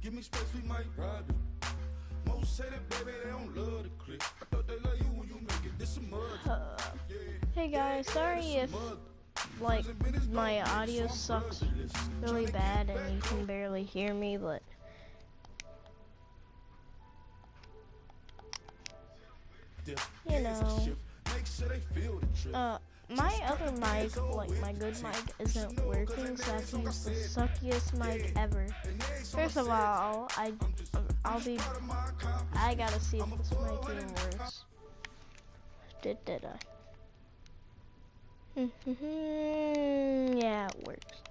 Give me space, we might ride it. Most say that baby they don't love the clip. I thought they love you when you make it. This a mud. Hey guys, sorry if like my audio sucks really bad and you can barely hear me, but you know, my other mic, like my good mic, isn't working, so I have to use the suckiest mic ever. First of all, I gotta see if this mic even works. Did I? Yeah, it works.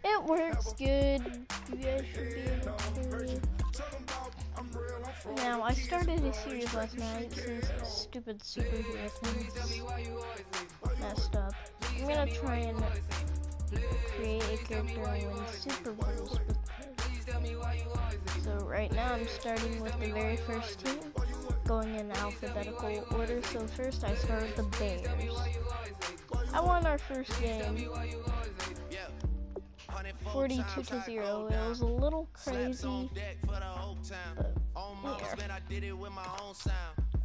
It works good. You guys should be able to. Now, I started a series last night since the stupid superhero thing messed up. I'm gonna try and create a character and win Super Bowls with it. So right now I'm starting with the very first team, going in alphabetical order. So first I start with the Bears. I won our first game, 42-0. It was a little crazy, but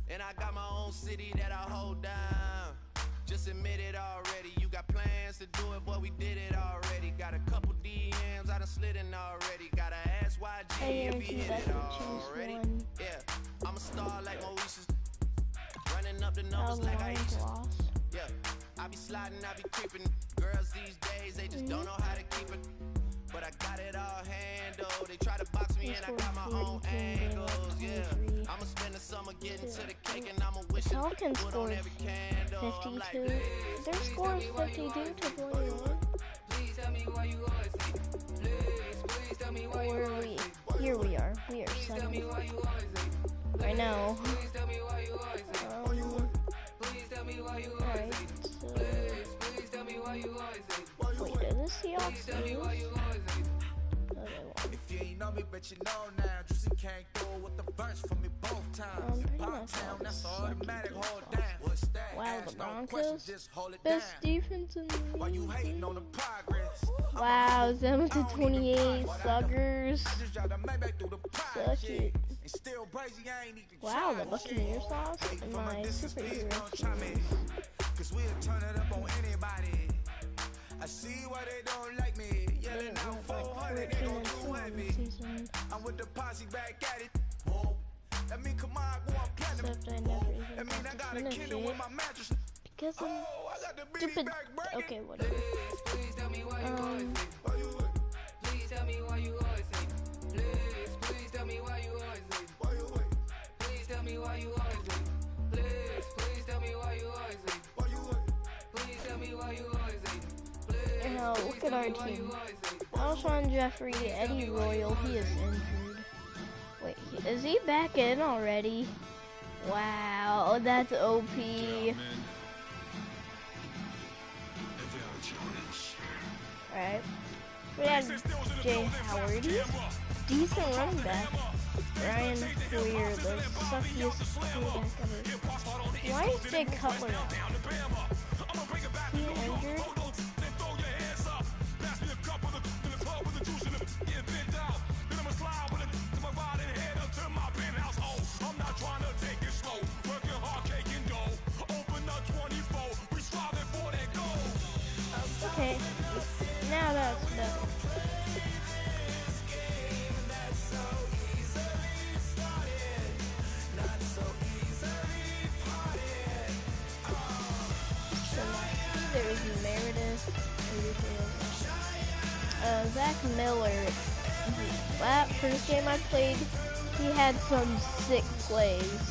and I got my own city that I hold down. Just admit it already. You got plans to do it, but we did it already. Got a couple DMs I done slid in already. Gotta ask YG if he hit it already. Yeah, I'm a star like Maurice's. Running up the numbers like I used to. Yeah, I be sliding, I be creeping. Girls these days, they just don't know how to keep it. But I got it all handled. They try to box me and I got my own angles. Yeah, I'ma spend the summer getting to the cake and I'ma wish it would on every candle. 52. Their score is 52 to 21. Where are we? Here we are. We are 7. Right now. Alright, so... Wait, is this the Seahawks? If you ain't know me, but you know now. Juicy came through with the verse for me both times. That's automatic, hold down. Wow, the Broncos, best defense in the league. Why you hating on the progress? Wow, 7-28, suckers. Suck it. Wow, the Buccaneers lost in my superhero team. Cause we'll turn it up on anybody. I see why they don't like me. Yelling out 400, they gon' do heavy. I'm with the posse back at it. Whoa. That mean come on, go on platinum. That mean I gotta kill it with my mattress. Because I'm stupid. Okay, whatever. Please tell me why you always say. Please tell me why you always say. Please tell me why you always say. Please tell me why you always say. Please tell me why you always say. Please tell me why you always say. Now, look at our team. Alshon Jeffrey, Eddie Royal, he is injured. Wait, is he back in already? Wow, that's OP. Alright. We have Jay Howard. He's decent running back. Ryan Foyer, the suckiest quarterback ever. Why is Jay Cutler out? Is he injured? Okay, now that's better. There's Meredith. Zach Miller. That first game I played, he had some sick plays.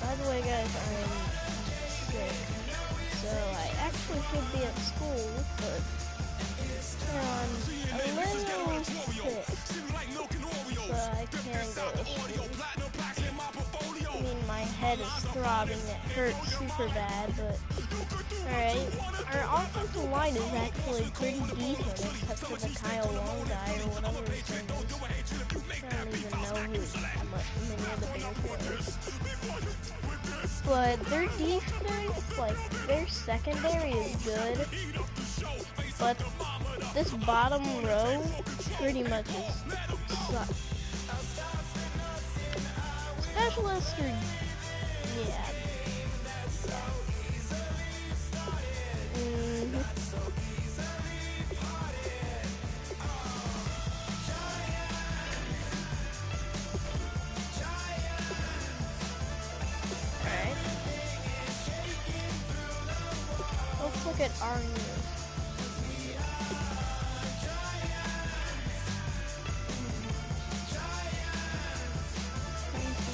By the way, guys, I'm sick, so I actually should be at school, but I'm a little sick, so I can't go to school. I mean, my head is throbbing, it hurts super bad, but alright. Our offensive line is actually pretty decent, except for the Kyle Long guy or whatever his name is. I don't even know many of the Bears players. But their defense like, their secondary is good, but this bottom row pretty much is sucks. Specialists are, yeah. Alright. Let's look at our news.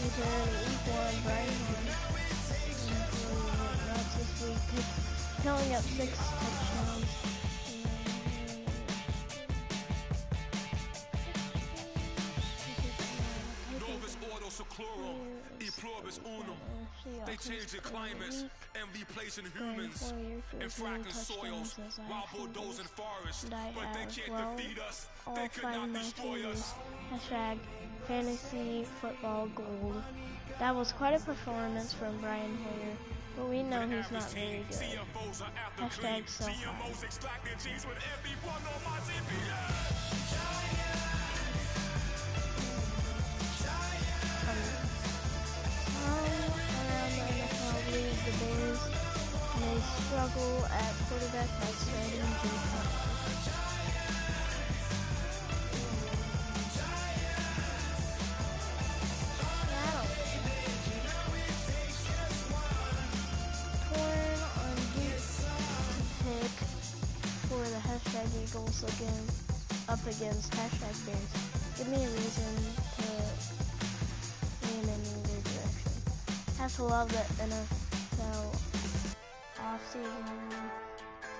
Week 1, Brian Nuts this week, counting up 6 touchdowns. They change the climates and replacing humans and fracking soils while bulldozing forests, but they can't defeat us. They could not destroy us. Hashtag fantasy football gold. That was quite a performance from Brian Hoyer, but we know he's not very good. Hashtag self-hype. Around the NFL league, the Bears may struggle at quarterback by starting Jay Cutler. Torn on deep pick for the hashtag Eagles again, up against hashtag Bears. Give me a reason to lean in either direction. Have to love the NFL offseason.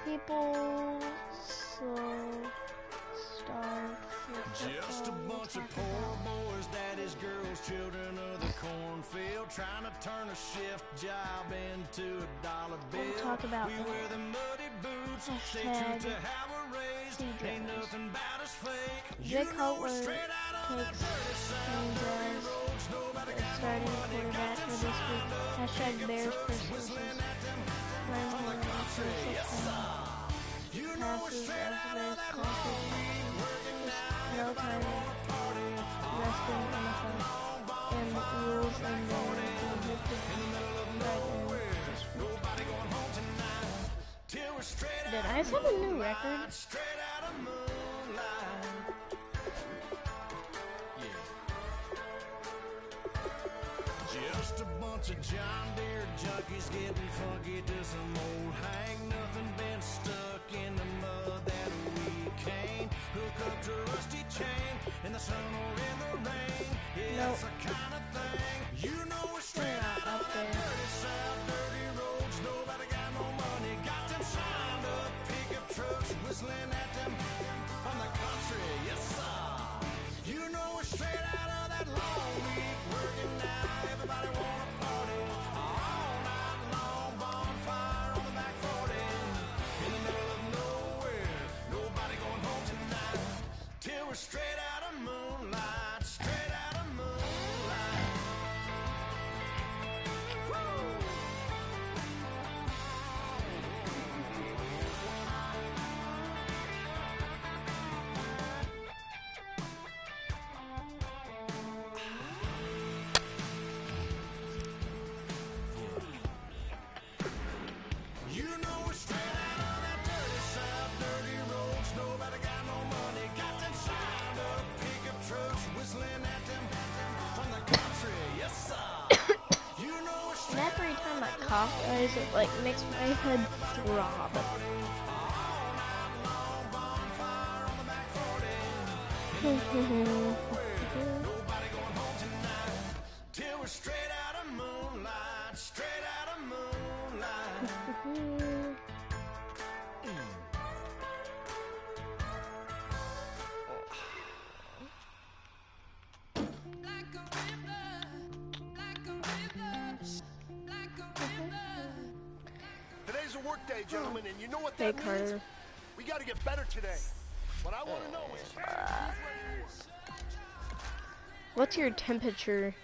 People so starved for Just a bunch of poor boys, daddies, girls, children of the cornfield, trying to turn a shift job into a dollar bill. We'll talk about we wear the muddy boots, stay true to how we're raised. Ain't nothing about us fake. Jay Cutler takes things as the starting quarterback for this week. Hashtag Bears versus Brian Hoyer for 16 passes as Bears conquered. No time resting in the front. And the Eagles and Bears will hit the right end this week. Did I set a new record? Just a bunch of John Deere junkies getting funky to some old hang. Nothing been stuck in the mud that we can't hook up to a rusty chain in the sun or in the rain. Yeah, nope. That's the kind of thing. You know we're straight out of the dirty south, dirty roads. Nobody got no money. Got them signed up pickup trucks, whistling at them from the country. Yes, sir. You know we're straight out of that long week working now. Everybody wanna party all night long. Bonfire on the back 40 in the middle of nowhere. Nobody going home tonight till we're straight out of moonlight. Straight out of moonlight. Woo! You know we're straight out of that dirty south, dirty roads. Nobody got no money. Got them signed up pickup trucks, whistling at them from the country. Yes, sir. You know we're And straight every time I cough, guys, it like makes my head throb. Nobody going home tonight till we're straight out of moonlight. Straight out of moonlight. Today's a work day, gentlemen, and you know what Hey, that means? Carter. We got to get better today. What I want to know is, What's your temperature?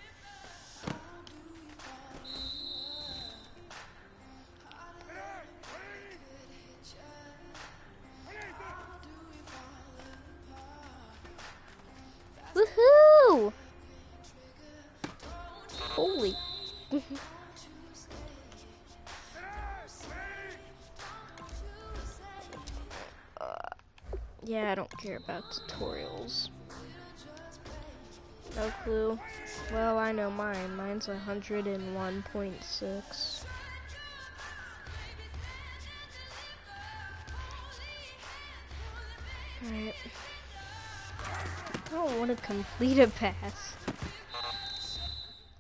care about tutorials. No clue. Well, I know mine. Mine's 101.6. Alright. I don't want to complete a pass.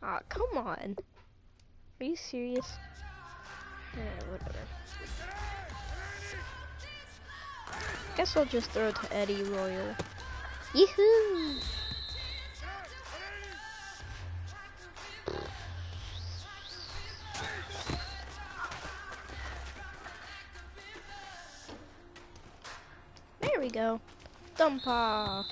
Aw, come on. Are you serious? Whatever. Guess I'll just throw it to Eddie Royal. Yee-hoo! There we go. Dump off.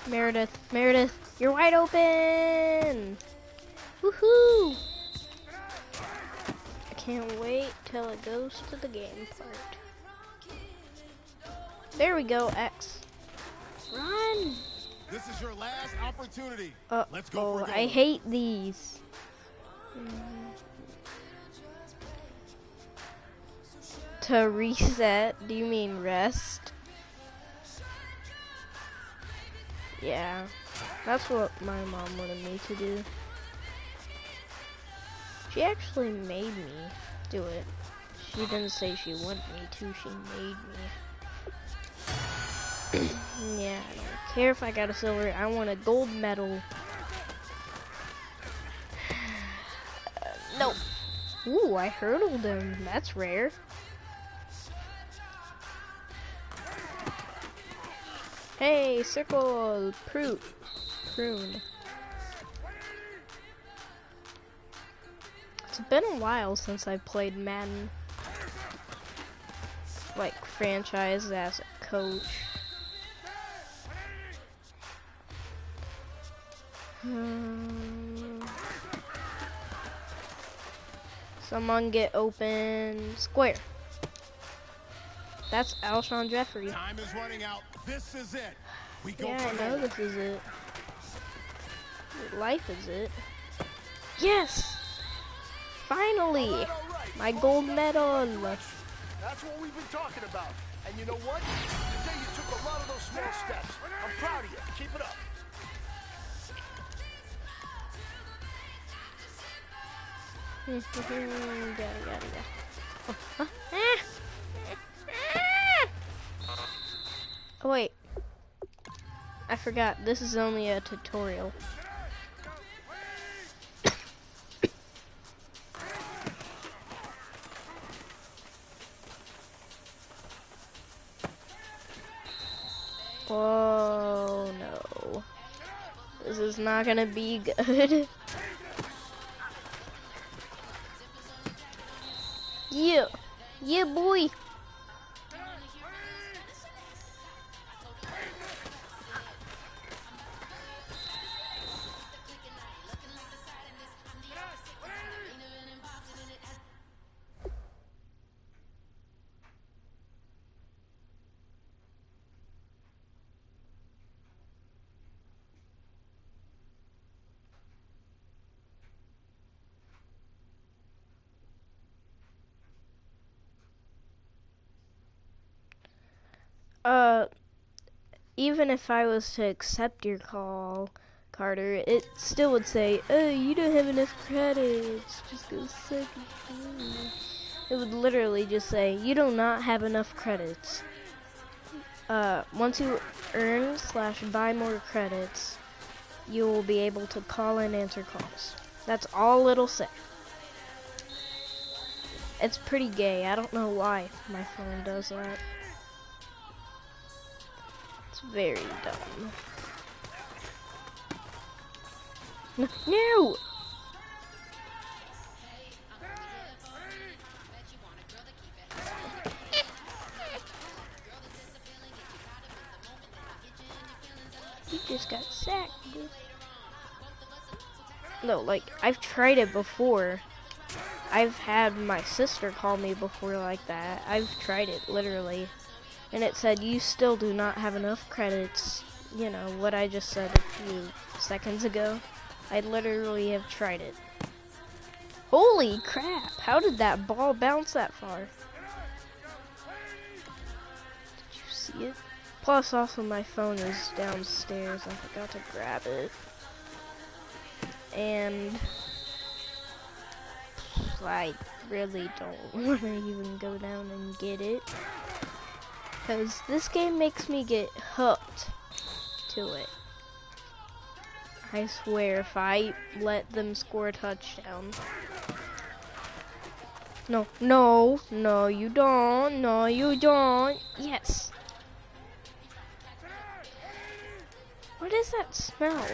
Meredith, you're wide open! Woohoo! I can't wait till it goes to the game part. There we go, X. Run! This is your last opportunity. Let's go Oh, for gold. I hate these. To reset, do you mean rest? Yeah, that's what my mom wanted me to do. She actually made me do it. She didn't say she wanted me to, she made me. Yeah, I don't care if I got a silver, I want a gold medal. No. Ooh, I hurdled him, that's rare. Hey, circle, prune. It's been a while since I played Madden. Like, franchise as a coach. Someone get open square. That's Alshon Jeffrey. Time is running out. This is it. We go Yeah, for I know gold. this is it. Life is it. Yes! Finally! All right. My gold medal! That's what we've been talking about. And you know what? Today you took a lot of those small steps. I'm proud of you. Keep it up. Oh wait, I forgot, this is only a tutorial. Oh no, this is not gonna be good. Yeah boy. Even if I was to accept your call, Carter, it still would say, oh, you don't have enough credits, just go second. It would literally just say, you do not have enough credits. Once you earn/buy more credits, you will be able to call and answer calls. That's all it'll say. It's pretty gay. I don't know why my phone does that. It's very dumb. No! You just got sacked, dude. No, like, I've tried it before. I've had my sister call me before like that. I've tried it, literally. And it said, you still do not have enough credits. You know, what I just said a few seconds ago. I literally have tried it. Holy crap, how did that ball bounce that far? Did you see it? Plus, also, my phone is downstairs. I forgot to grab it. And I really don't want to even go down and get it. Because this game makes me get hooked to it. I swear, if I let them score a touchdown. No, no, no, you don't. No, you don't. Yes. What is that smell?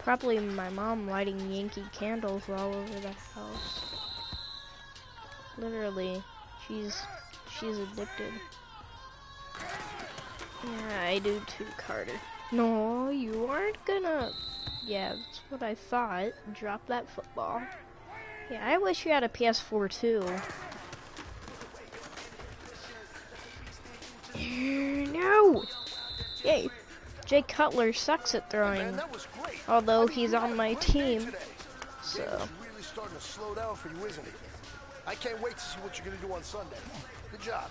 Probably my mom lighting Yankee candles all over the house. Literally, she's addicted. Yeah, I do too, Carter. No, you aren't gonna... Yeah, that's what I thought. Drop that football. Yeah, I wish you had a PS4 too. No! Yay. Jay Cutler sucks at throwing. Although he's on my team. So... really starting to slow down for you, isn't it? I can't wait to see what you're gonna do on Sunday. Good job.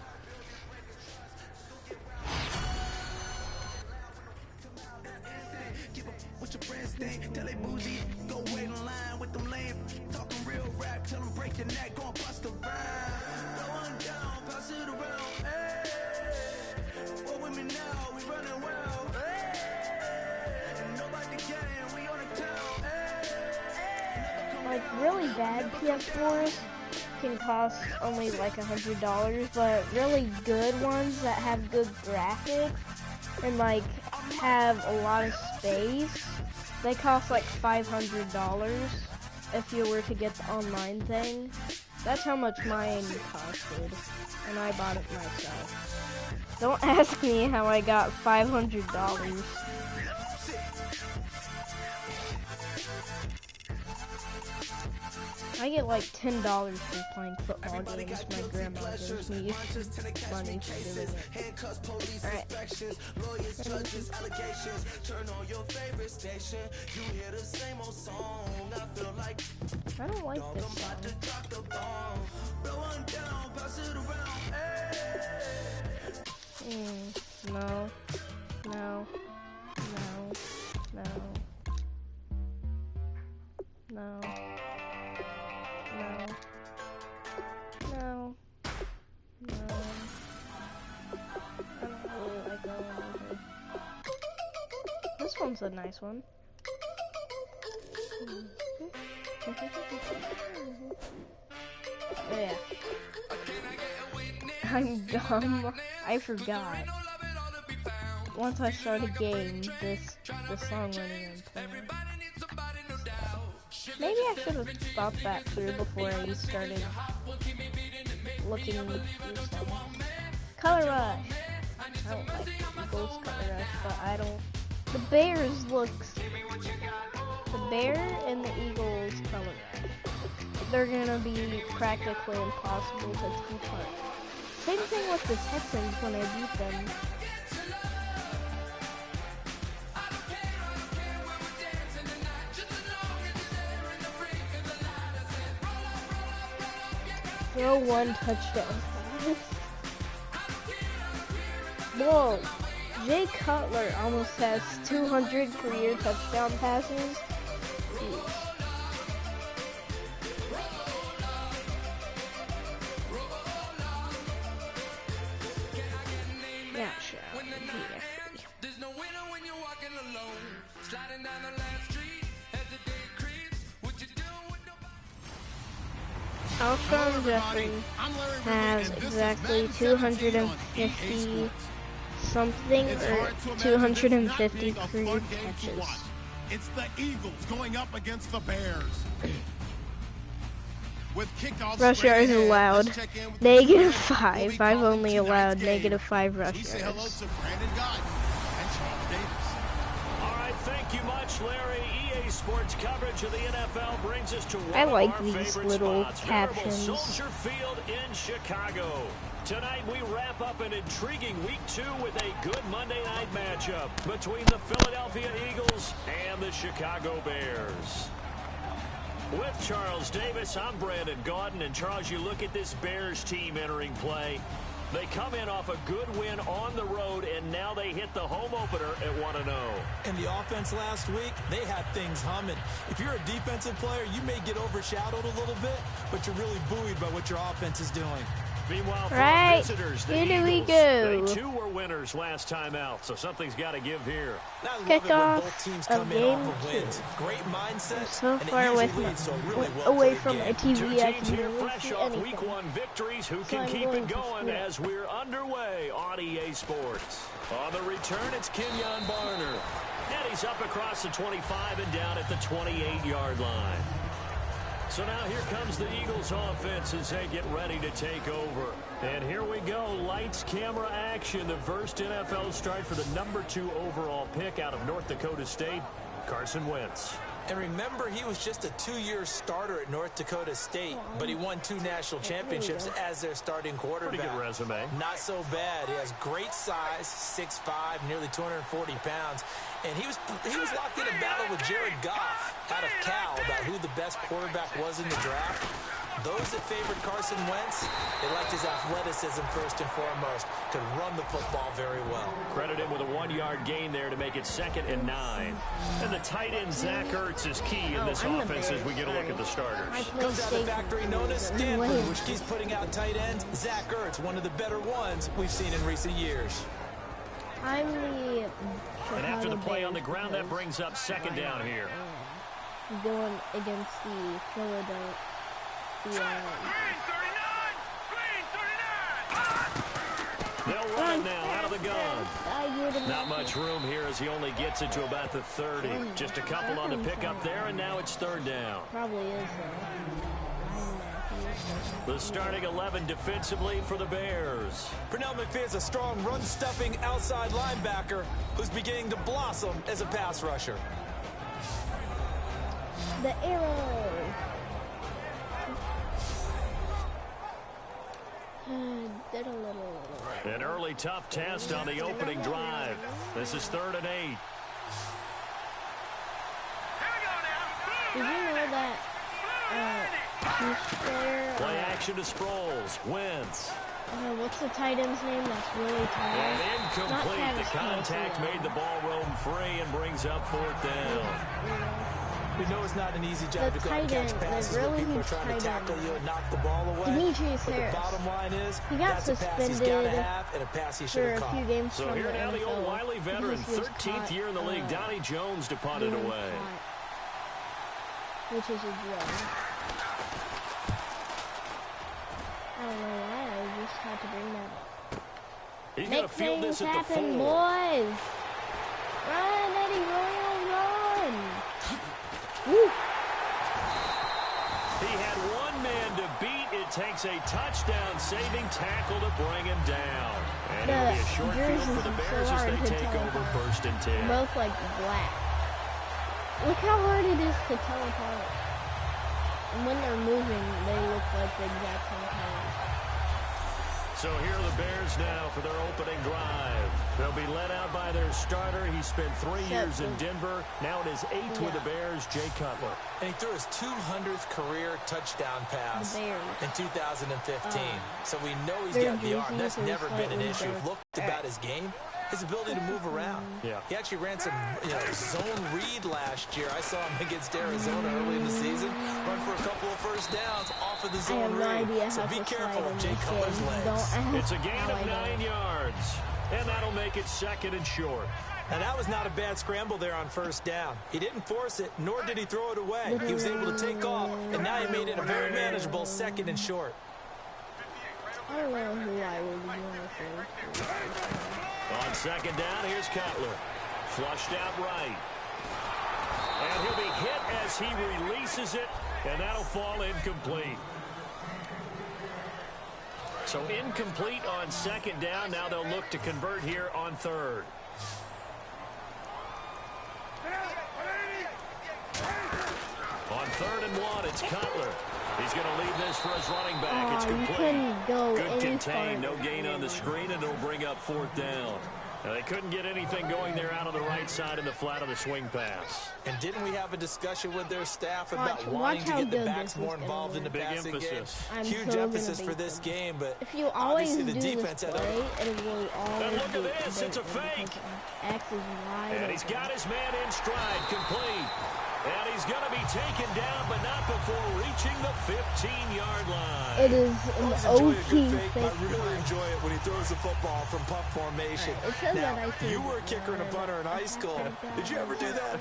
What your friends think? Tell they bougie, go wait in line with them lame. Talking real rap, tell them break your neck, go and bust a rhyme. Going down, pass it around. Hey, what with me now? We running well. Hey, nobody can, we on the town. Hey, like really bad PS4s can cost only like $100, but really good ones that have good graphics and like have a lot of space, they cost like $500 if you were to get the online thing. That's how much mine costed, and I bought it myself. Don't ask me how I got $500. I get like $10 for playing football games. My grandma gives me money for doing it. Alright. I don't like this song. No. No. No. No. No. No. No. No. I don't really like that one either. This one's a nice one. Oh, yeah. I'm dumb. I forgot. Once I start a game, this song won't even play. Maybe I should have thought that through before I started looking into these things. Color Rush. I don't like the Eagles Color Rush, but I don't. The Bears looks. The Bear and the Eagles Color Rush. They're gonna be practically impossible to take apart. Same thing with the Texans when I beat them. Throw one touchdown pass. Whoa. Jay Cutler almost has 200 career touchdown passes. Jeez. Yeah, sure. There's no winner when you're walking alone. Sliding down the last street as the day creeps. What you do with Alshon Jeffrey has exactly 250 something or 250 career catches. It's the Eagles going up against the Bears. With kickoffs, rush yards allowed. -5. I've only allowed -5 rush yards. Thank you much, Larry. EA Sports coverage of the NFL brings us to I like these little captions. Soldier Field in Chicago. Tonight we wrap up an intriguing Week 2 with a good Monday night matchup between the Philadelphia Eagles and the Chicago Bears. With Charles Davis, I'm Brandon Gaudin. And Charles, you look at this Bears team entering play. They come in off a good win on the road, and now they hit the home opener at 1-0. And the offense last week, they had things humming. If you're a defensive player, you may get overshadowed a little bit, but you're really buoyed by what your offense is doing. Meanwhile, for our visitors, the Eagles, they too were winners last time out, so something's got to give here. Kick off of game 2. Great mindset. So far away from my TV, I can here really fresh see off anything. Week 1 victories. Who can keep it going as we're underway on EA Sports? On the return, it's Kenyon Barner. And he's up across the 25 and down at the 28-yard line. So now here comes the Eagles offense as they get ready to take over. And here we go. Lights, camera, action. The first NFL start for the #2 overall pick out of North Dakota State, Carson Wentz. And remember, he was just a 2-year starter at North Dakota State, but he won 2 national championships as their starting quarterback. Pretty good resume. Not so bad. He has great size, 6'5", nearly 240 pounds. And he was locked in a battle with Jared Goff out of Cal about who the best quarterback was in the draft. Those that favored Carson Wentz, they liked his athleticism first and foremost. Could run the football very well. Credit him with a 1-yard gain there to make it 2nd and 9. And the tight end, Zach Ertz, is key in this offense as we get a look at the starters. Comes out of the factory known as Stanford, which keeps putting out tight ends. Zach Ertz, one of the better ones we've seen in recent years. I'm the And after the play on the ground, that brings up 2nd down here. Going against the Philadelphia. They'll run it now out of the gun. Not much room here as he only gets it to about the 30. Just a couple on the pickup there, and now it's 3rd down. Probably is. The starting 11 defensively for the Bears. Pernell McPhee is a strong run-stuffing outside linebacker who's beginning to blossom as a pass rusher. The arrow. Did a little. An early tough test on the opening drive. This is 3rd and 8. Did you know that play action to Sproles. Wentz. What's the tight end's name that's really tall? And incomplete. The contact made the ball roam free and brings up 4th down. We know it's not an easy job to go and catch passes when people are trying to tackle you and knock the ball away. Demetrius Harris. The bottom line is he got that's a pass he's got to have and a pass he should have caught. For a few games so here now the old Wiley veteran, 13th year in the league, Donnie Jones, to punt it away. Which is a joke. I don't know why, I just had to bring that up. He's going to field this at the 4. Boys. Run, Eddie Royal, run! Woo. He had one man to beat. It takes a touchdown-saving tackle to bring him down. And it'll be a short field for the Bears as they take over 1st and 10. Both like black. Look how hard it is to tell apart. And when they're moving, they look like the exact same color. So here are the Bears now for their opening drive. They'll be led out by their starter. He spent 3 years in Denver. Now in his 8th with the Bears, Jay Cutler. And he threw his 200th career touchdown pass in 2015. So we know he's got the arm. That's never been an issue. Looked about his game. His ability to move around. Yeah. He actually ran some zone read last year. I saw him against Arizona early in the season. Run for a couple of first downs off of the zone read. So be careful of Jay Cutler's legs. It's a gain of 9 yards. And that'll make it 2nd and short. Now that was not a bad scramble there on 1st down. He didn't force it, nor did he throw it away. He was able to take off, and now he made it a very manageable 2nd and short. I don't know who I would want to say. On 2nd down, here's Cutler. Flushed out right. And he'll be hit as he releases it, and that'll fall incomplete. So incomplete on 2nd down. Now they'll look to convert here on 3rd. On 3rd and 1, it's Cutler. He's going to leave this for his running back. It's complete. Good contain. No gain on the screen, and it'll bring up 4th down. They couldn't get anything going there out on the right side in the flat of the swing pass. And didn't we have a discussion with their staff about wanting to get the backs more involved in the passing game? Huge emphasis for this game, but if you always obviously the do defense this had play, it will always look at this, it's a fake. And he's got his man in stride, complete. And he's going to be taken down, but not before reaching the 15-yard line. It is an OT fake. I really enjoy it when he throws the football from puck formation. Now, you were a kicker and a punter in high school. Did you ever do that?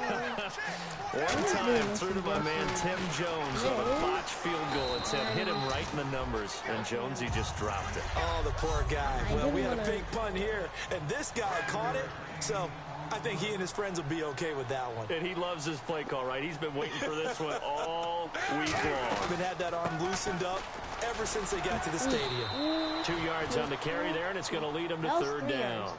One time threw to my man Tim Jones on a botched field goal. It said hit him right in the numbers, and Jones, he just dropped it. Oh, the poor guy. Well, we had a fake punt here, and this guy caught it, so I think he and his friends will be okay with that one. And he loves his play call, right? He's been waiting for this one all week long. Been had that arm loosened up ever since they got to the stadium. 2 yards on the carry there, and it's going to lead him to third down.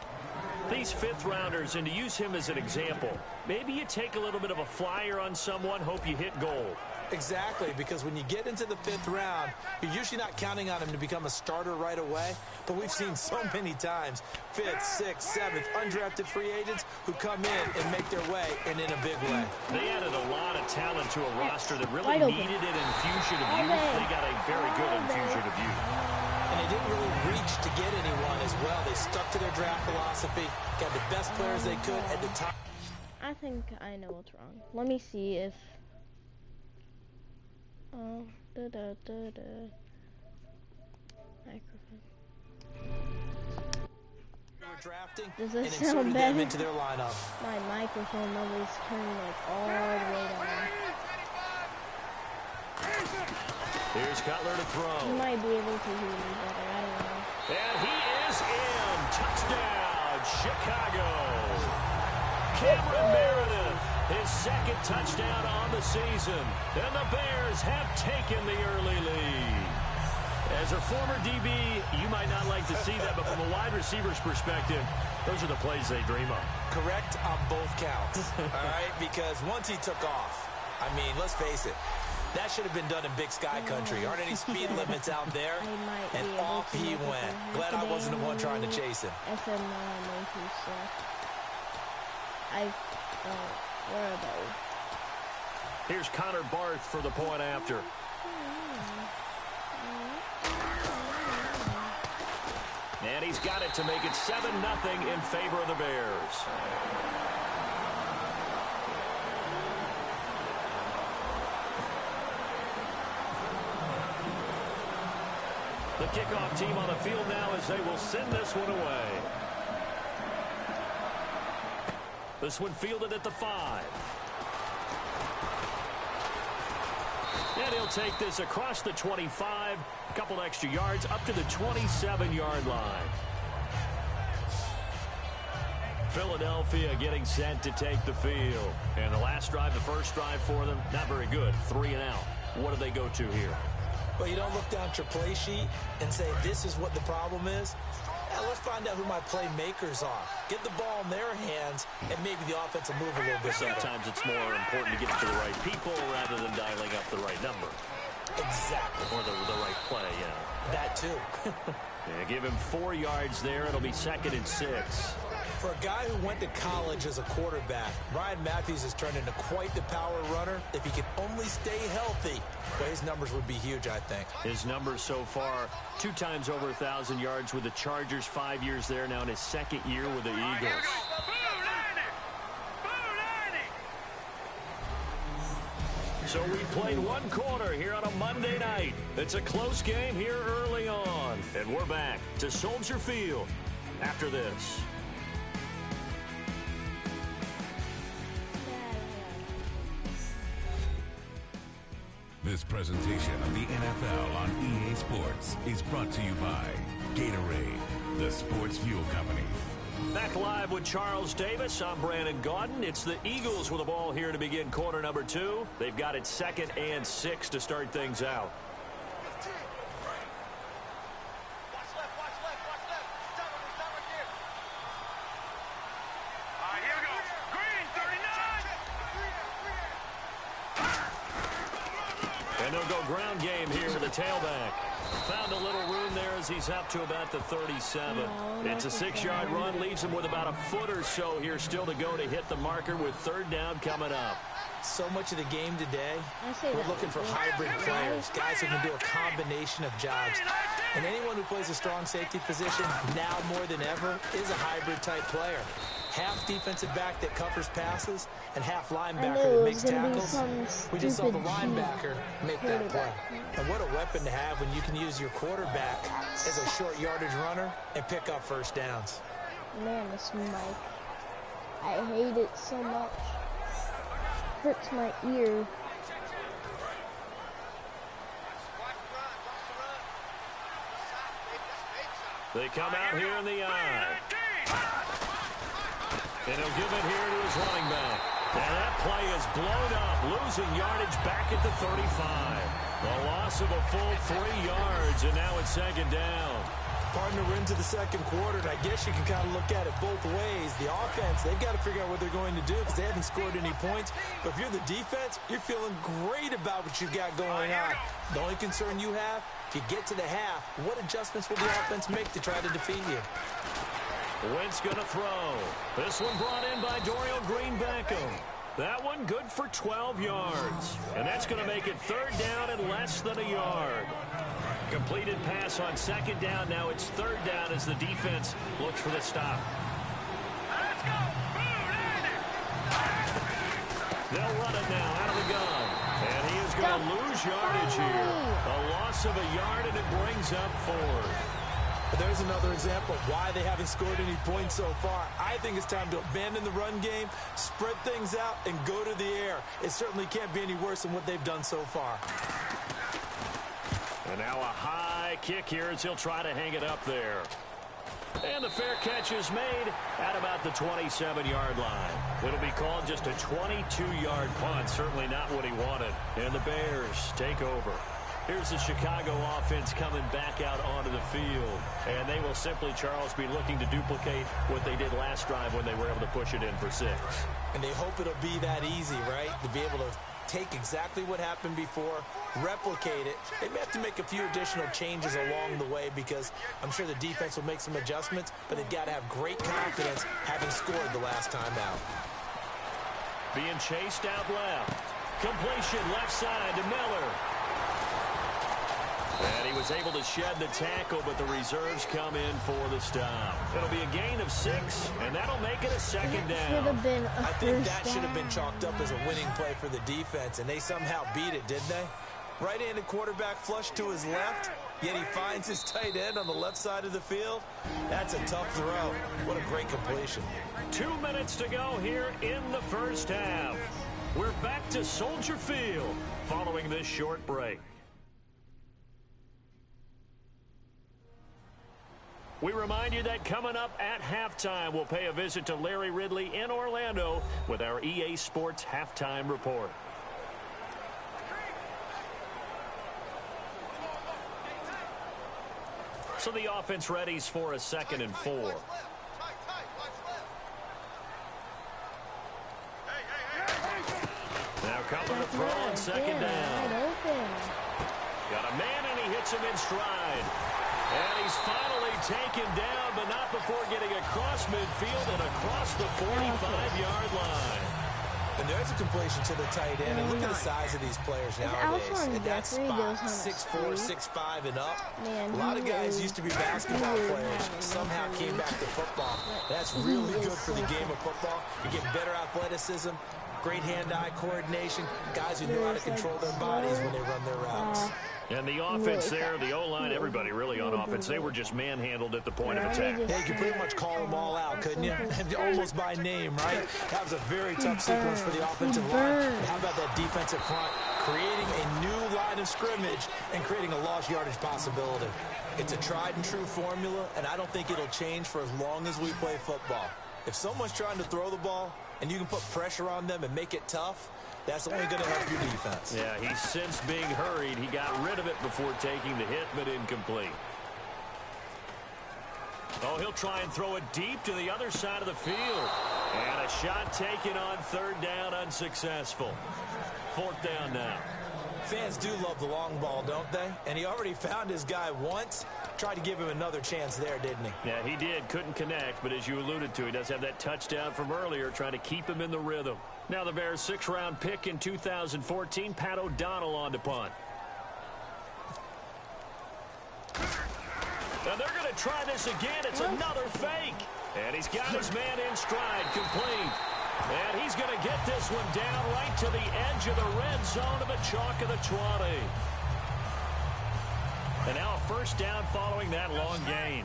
These fifth-rounders, and to use him as an example, maybe you take a little bit of a flyer on someone, hope you hit goal. Exactly, because when you get into the fifth round, you're usually not counting on him to become a starter right away, but we've seen so many times, fifth, sixth, seventh, undrafted free agents who come in and make their way, and in a big way. They added a lot of talent to a roster that really needed an infusion of youth. They got a very good infusion of youth. And they didn't really reach to get anyone as well. They stuck to their draft philosophy, got the best players they could at the top. I think I know what's wrong. Let me see if... Microphone. Drafting Does and it sound inserted better? them into their lineup. My microphone level is turning like all the way down. Here's Cutler to throw. You might be able to hear me better. I don't know. And he is in. Touchdown, Chicago. Cameron Meredith, his second touchdown on the season. And the Bears have taken the early lead. As a former DB, you might not like to see that, but from a wide receiver's perspective, those are the plays they dream of. Correct on both counts, all right? Because once he took off, I mean, let's face it, that should have been done in Big Sky Country. Aren't any speed limits out there? And off he went. Glad I wasn't the one trying to chase him. Where are those? Here's Connor Barth for the point after. And he's got it to make it 7-0 in favor of the Bears. The kickoff team on the field now as they will send this one away. This one fielded at the 5. And he'll take this across the 25, a couple extra yards, up to the 27-yard line. Philadelphia getting set to take the field. And the last drive, the first drive for them, not very good. 3 and out. What do they go to here? Well, you don't look down at your play sheet and say, this is what the problem is. Now, let's find out who my playmakers are. Get the ball in their hands, and maybe the offense will move a little bit better. Sometimes it's more important to get it to the right people rather than dialing up the right number. Exactly. Or the right play, yeah. That, too. Yeah, give him 4 yards there. It'll be 2nd and 6. For a guy who went to college as a quarterback, Ryan Matthews has turned into quite the power runner. If he could only stay healthy, well, his numbers would be huge, I think. His numbers so far, 2 times over 1,000 yards with the Chargers, 5 years there, now in his 2nd year with the Eagles. So we played 1 quarter here on a Monday night. It's a close game here early on. And we're back to Soldier Field after this. This presentation of the NFL on EA Sports is brought to you by Gatorade, the sports fuel company. Back live with Charles Davis. I'm Brandon Gaudin. It's the Eagles with the ball here to begin quarter number 2. They've got it 2nd and 6 to start things out. And they'll go ground game here with the tailback. Found a little room there as he's up to about the 37. It's a 6-yard run. Leaves him with about a foot or so here still to go to hit the marker with 3rd down coming up. So much of the game today, we're looking for hybrid players, guys who can do a combination of jobs. And anyone who plays a strong safety position, now more than ever, is a hybrid-type player. Half defensive back that covers passes, and half linebacker that makes tackles. We just saw the linebacker make that play. And what a weapon to have when you can use your quarterback as a short yardage runner and pick up 1st downs. Man, this mic. I hate it so much. Hurts my ear. They come out here in the eye. And he'll give it here to his running back. And that play is blown up, losing yardage back at the 35. A loss of a full 3 yards, and now it's 2nd down. Partner, we're into the 2nd quarter, and I guess you can kind of look at it both ways. The offense, they've got to figure out what they're going to do because they haven't scored any points. But if you're the defense, you're feeling great about what you've got going on. The only concern you have, if you get to the half, what adjustments will the offense make to try to defeat you? Wentz going to throw. This one brought in by Dorial Green-Beckham. That one good for 12 yards. And that's going to make it 3rd down and less than a yard. Completed pass on 2nd down. Now it's 3rd down as the defense looks for the stop. Let's go. They'll run it now out of the gun. And he is going to lose yardage here. A loss of a yard, and it brings up 4th. But there's another example of why they haven't scored any points so far. I think it's time to abandon the run game, spread things out, and go to the air. It certainly can't be any worse than what they've done so far. And now a high kick here as he'll try to hang it up there. And the fair catch is made at about the 27-yard line. It'll be called just a 22-yard punt. Certainly not what he wanted. And the Bears take over. Here's the Chicago offense coming back out onto the field. And they will simply, Charles, be looking to duplicate what they did last drive when they were able to push it in for 6. And they hope it'll be that easy, right? To be able to take exactly what happened before, replicate it. They may have to make a few additional changes along the way because I'm sure the defense will make some adjustments, but they've got to have great confidence having scored the last time out. Being chased out left. Completion left side to Miller. And he was able to shed the tackle, but the reserves come in for the stop. It'll be a gain of 6, and that'll make it a 2nd down. I think that should have been chalked up as a winning play for the defense, and they somehow beat it, didn't they? Right-handed quarterback flush to his left, yet he finds his tight end on the left side of the field. That's a tough throw. What a great completion. 2 minutes to go here in the 1st half. We're back to Soldier Field following this short break. We remind you that coming up at halftime, we'll pay a visit to Larry Ridley in Orlando with our EA Sports Halftime Report. So the offense readies for a 2nd and 4. Now coming to throw on 2nd down. Got a man, and he hits him in stride. And he's finally taken down, but not before getting across midfield and across the 45-yard line. And there's a completion to the tight end. And look at the size of these players nowadays. In that spot, 6'4", 6'5", and up. A lot of guys used to be basketball players. Somehow came back to football. That's really good for the game of football. You get better athleticism, great hand-eye coordination, guys who know how to control their bodies when they run their routes. And the offense there, the O-line, everybody really on offense, they were just manhandled at the point of attack. Yeah, you could pretty much call them all out, couldn't you? Almost by name, right? That was a very tough sequence for the offensive line. How about that defensive front creating a new line of scrimmage and creating a lost yardage possibility? It's a tried and true formula, and I don't think it'll change for as long as we play football. If someone's trying to throw the ball and you can put pressure on them and make it tough, that's only going to help your defense. Yeah, he sensed being hurried. He got rid of it before taking the hit, but incomplete. Oh, he'll try and throw it deep to the other side of the field. And a shot taken on 3rd down, unsuccessful. 4th down now. Fans do love the long ball, don't they? And he already found his guy once. Tried to give him another chance there, didn't he? Yeah, he did. Couldn't connect, but as you alluded to, he does have that touchdown from earlier, trying to keep him in the rhythm. Now the Bears' 6th-round pick in 2014, Pat O'Donnell on to punt. Now they're going to try this again. It's another fake. And he's got his man in stride, complete. And he's going to get this one down right to the edge of the red zone of the chalk of the 20. And now a first down following that long gain.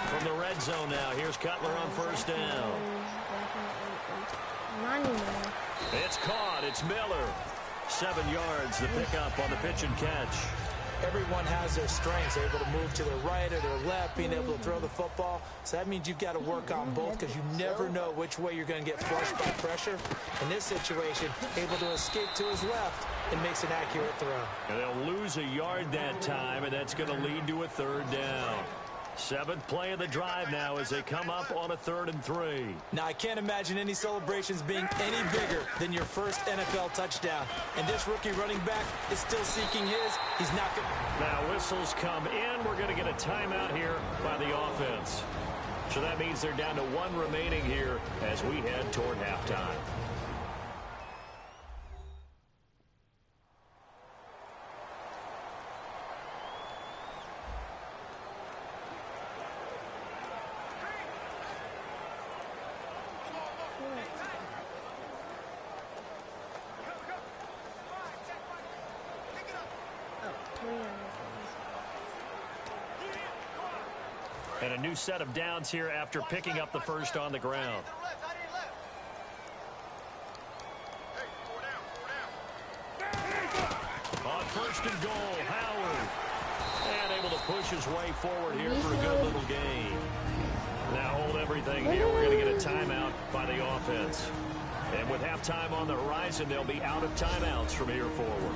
From the red zone now, here's Cutler on first down. It's caught. It's Miller. 7 yards, the pickup on the pitch and catch. Everyone has their strengths. They're able to move to their right or their left, being able to throw the football. So that means you've got to work on both because you never know which way you're going to get flushed by pressure. In this situation, able to escape to his left and makes an accurate throw. And they'll lose a yard that time, and that's going to lead to a 3rd down. 7th play of the drive now as they come up on a 3rd and 3. Now, I can't imagine any celebrations being any bigger than your first NFL touchdown. And this rookie running back is still seeking his. He's not going to... Now, whistles come in. We're going to get a timeout here by the offense. So that means they're down to 1 remaining here as we head toward halftime. And a new set of downs here after picking up the first on the ground. On 1st and goal, Howard. And able to push his way forward here for a good little gain. Now hold everything here. We're going to get a timeout by the offense. And with halftime on the horizon, they'll be out of timeouts from here forward.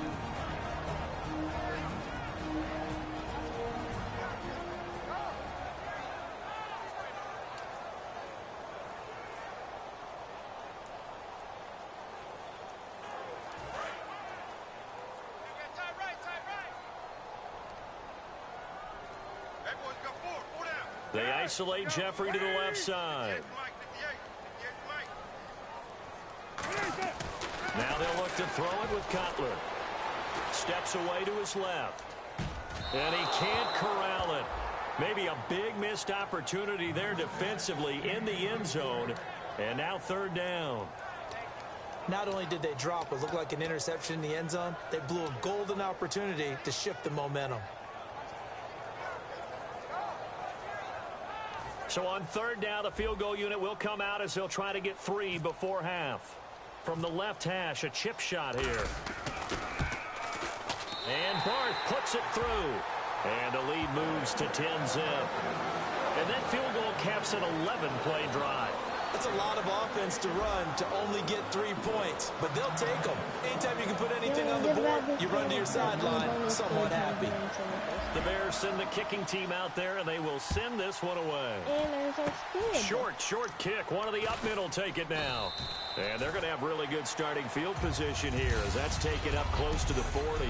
They isolate Jeffrey to the left side. Now they'll look to throw it with Cutler. Steps away to his left. And he can't corral it. Maybe a big missed opportunity there defensively in the end zone. And now 3rd down. Not only did they drop what looked like an interception in the end zone, they blew a golden opportunity to shift the momentum. So on 3rd down, the field goal unit will come out as they'll try to get 3 before half. From the left hash, a chip shot here. And Barth puts it through. And the lead moves to 10-zip. And that field goal caps an 11-play drive. That's a lot of offense to run to only get 3 points, but they'll take them. Anytime you can put anything on the board, you run to your sideline somewhat happy. The Bears send the kicking team out there, and they will send this one away. And there's our squid. Short kick. One of the up men will take it now. And they're going to have really good starting field position here as that's taken up close to the 40.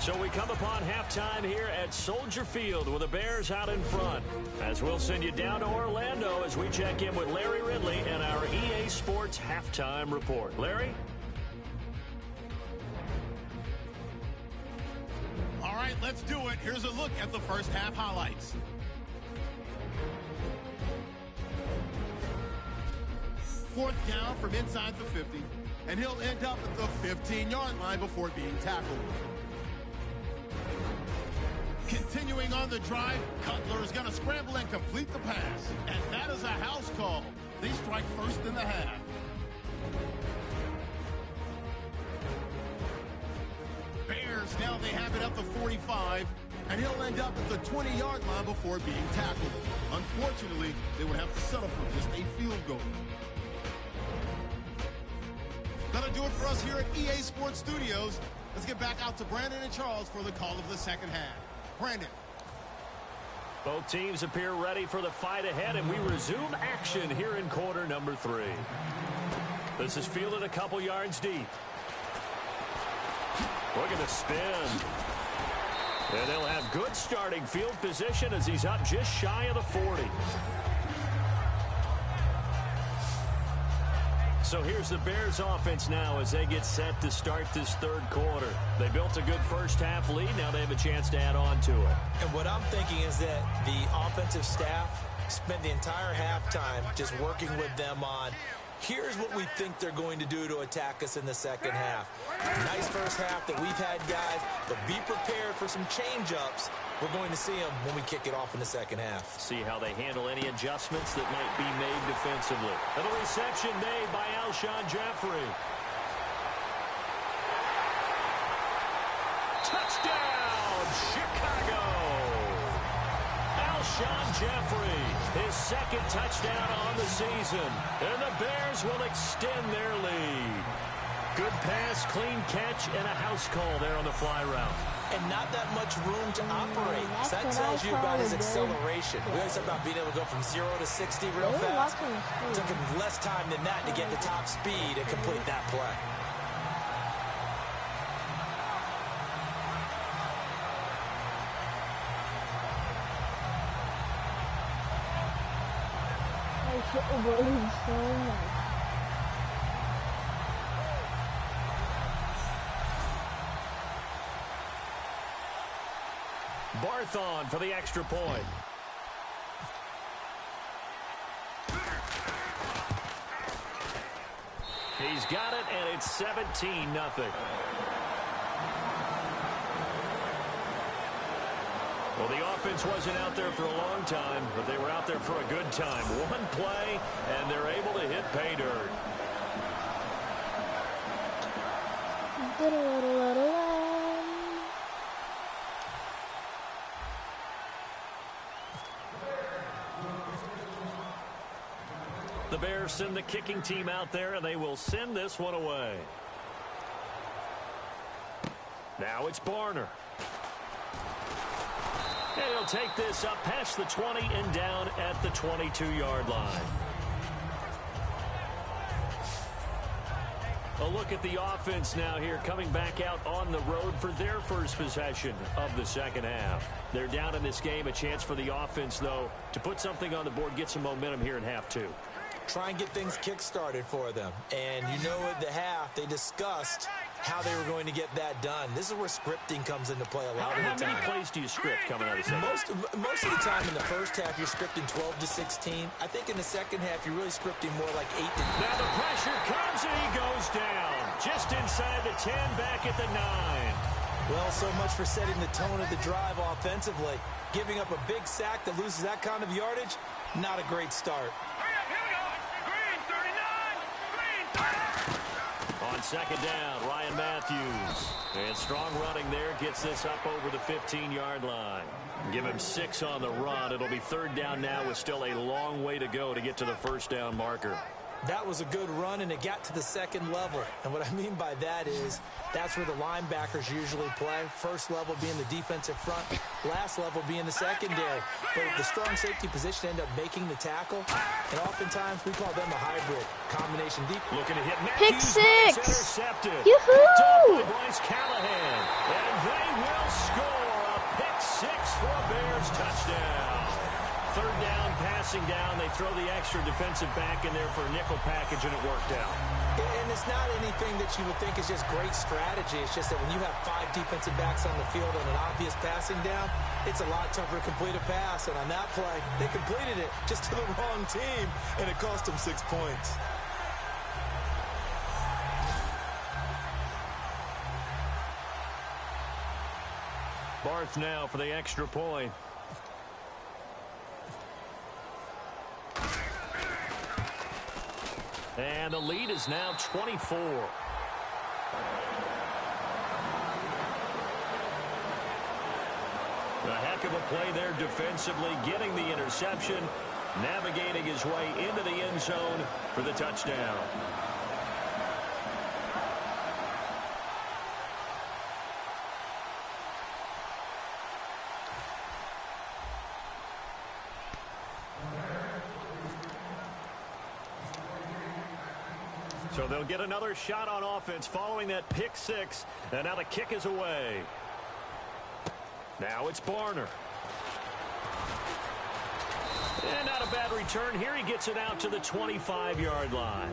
So we come upon halftime here at Soldier Field with the Bears out in front. As we'll send you down to Orlando as we check in with Larry Ridley and our EA Sports Halftime Report. Larry? All right, let's do it. Here's a look at the first half highlights. Fourth down from inside the 50, and he'll end up at the 15-yard line before being tackled. Continuing on the drive, Cutler is going to scramble and complete the pass. And that is a house call. They strike first in the half. Bears, now they have it up to 45, and he'll end up at the 20-yard line before being tackled. Unfortunately, they would have to settle for just a field goal. That'll do it for us here at EA Sports Studios. Let's get back out to Brandon and Charles for the call of the second half. Brandon. Both teams appear ready for the fight ahead, and we resume action here in quarter number 3. This is fielded a couple yards deep. Look at the spin. And they'll have good starting field position as he's up just shy of the 40. So here's the Bears offense now as they get set to start this third quarter. They built a good first half lead. Now they have a chance to add on to it. And what I'm thinking is that the offensive staff spent the entire halftime just working with them on, here's what we think they're going to do to attack us in the second half. Nice first half that we've had, guys, but be prepared for some change-ups. We're going to see them when we kick it off in the second half. See how they handle any adjustments that might be made defensively. And the reception made by Alshon Jeffrey. Touchdown, Chicago! Alshon Jeffrey, his second touchdown on the season. And the Bears will extend their lead. Good pass, clean catch, and a house call there on the fly route. And not that much room to operate. So that tells you about his acceleration. We always talk about being able to go from 0 to 60 real fast. It took him less time than that to get to top speed and complete that play. Barthon for the extra point. He's got it, and it's 17-0. Well, the offense wasn't out there for a long time, but they were out there for a good time. One play, and they're able to hit pay dirt. The Bears send the kicking team out there, and they will send this one away. Now it's Barner. And he'll take this up past the 20 and down at the 22-yard line. A look at the offense now here, coming back out on the road for their first possession of the second half. They're down in this game. A chance for the offense, though, to put something on the board, get some momentum here in half two. Try and get things kick-started for them. And you know at the half, they discussed how they were going to get that done. This is where scripting comes into play a lot of the time. How many plays do you script coming out of the second? Most of the time in the first half, you're scripting 12 to 16. I think in the second half, you're really scripting more like 8 to 9. Now the pressure comes and he goes down. Just inside the 10, back at the 9. Well, so much for setting the tone of the drive offensively. Giving up a big sack that loses that kind of yardage, not a great start. On second down, Ryan Matthews. And strong running there, gets this up over the 15-yard line. Give him 6 on the run. It'll be third down now with still a long way to go to get to the first down marker. That was a good run, and it got to the second level. And what I mean by that is that's where the linebackers usually play. First level being the defensive front, last level being the secondary. But the strong safety position ended up making the tackle, and oftentimes we call them a hybrid combination deep. Looking to hit Pick Matthews. 6. Intercepted. Yoo-hoo! By Bryce Callahan. And they will score a pick 6 for a Bears touchdown. Third down, passing down. They throw the extra defensive back in there for a nickel package, and it worked out. And it's not anything that you would think is just great strategy. It's just that when you have 5 defensive backs on the field and an obvious passing down, it's a lot tougher to complete a pass. And on that play, they completed it just to the wrong team, and it cost them 6 points. Barth now for the extra point. And the lead is now 24. A heck of a play there defensively, getting the interception, navigating his way into the end zone for the touchdown. So they'll get another shot on offense following that pick six. And now the kick is away. Now it's Barner. And not a bad return. Here he gets it out to the 25-yard line.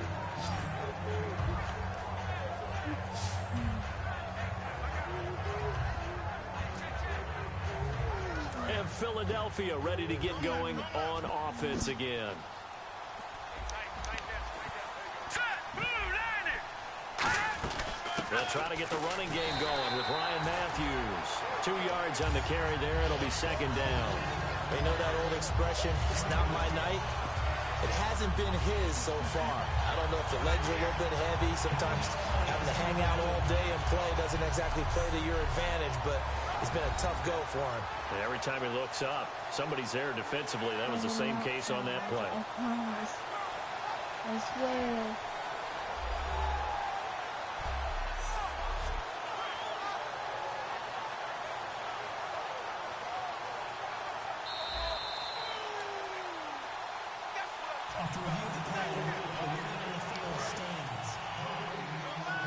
And Philadelphia ready to get going on offense again. They'll try to get the running game going with Ryan Matthews. 2 yards on the carry there. It'll be second down. They know that old expression, it's not my night. It hasn't been his so far. I don't know if the legs are a little bit heavy. Sometimes having to hang out all day and play doesn't exactly play to your advantage, but it's been a tough go for him. And every time he looks up, somebody's there defensively. That was the same case on that play. I swear.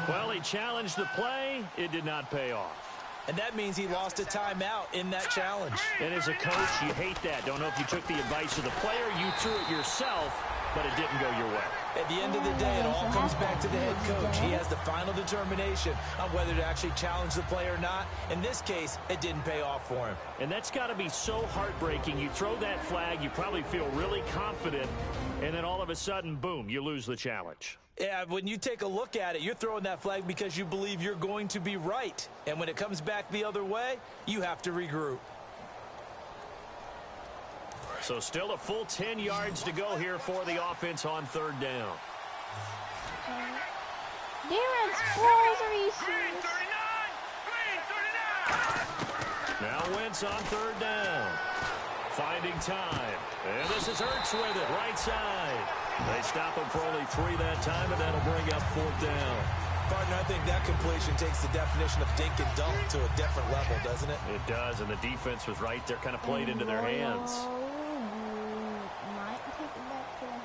Well, he challenged the play. It did not pay off. And that means he lost a timeout in that challenge. And as a coach, you hate that. Don't know if you took the advice of the player, you threw it yourself, but it didn't go your way. At the end of the day, it all comes back to the head coach. He has the final determination on whether to actually challenge the play or not. In this case, it didn't pay off for him. And that's got to be so heartbreaking. You throw that flag, you probably feel really confident, and then all of a sudden, boom, you lose the challenge. Yeah, when you take a look at it, you're throwing that flag because you believe you're going to be right. And when it comes back the other way, you have to regroup. So still a full 10 yards to go here for the offense on third down. Darren's balls, are you serious? Now Wentz on third down. Finding time. And this is Hurts with it, right side. They stop him for only 3 that time, and that'll bring up fourth down. Partner, I think that completion takes the definition of dink and dunk to a different level, doesn't it? It does, and the defense was right there, kind of played into their hands. Might take it back to the house.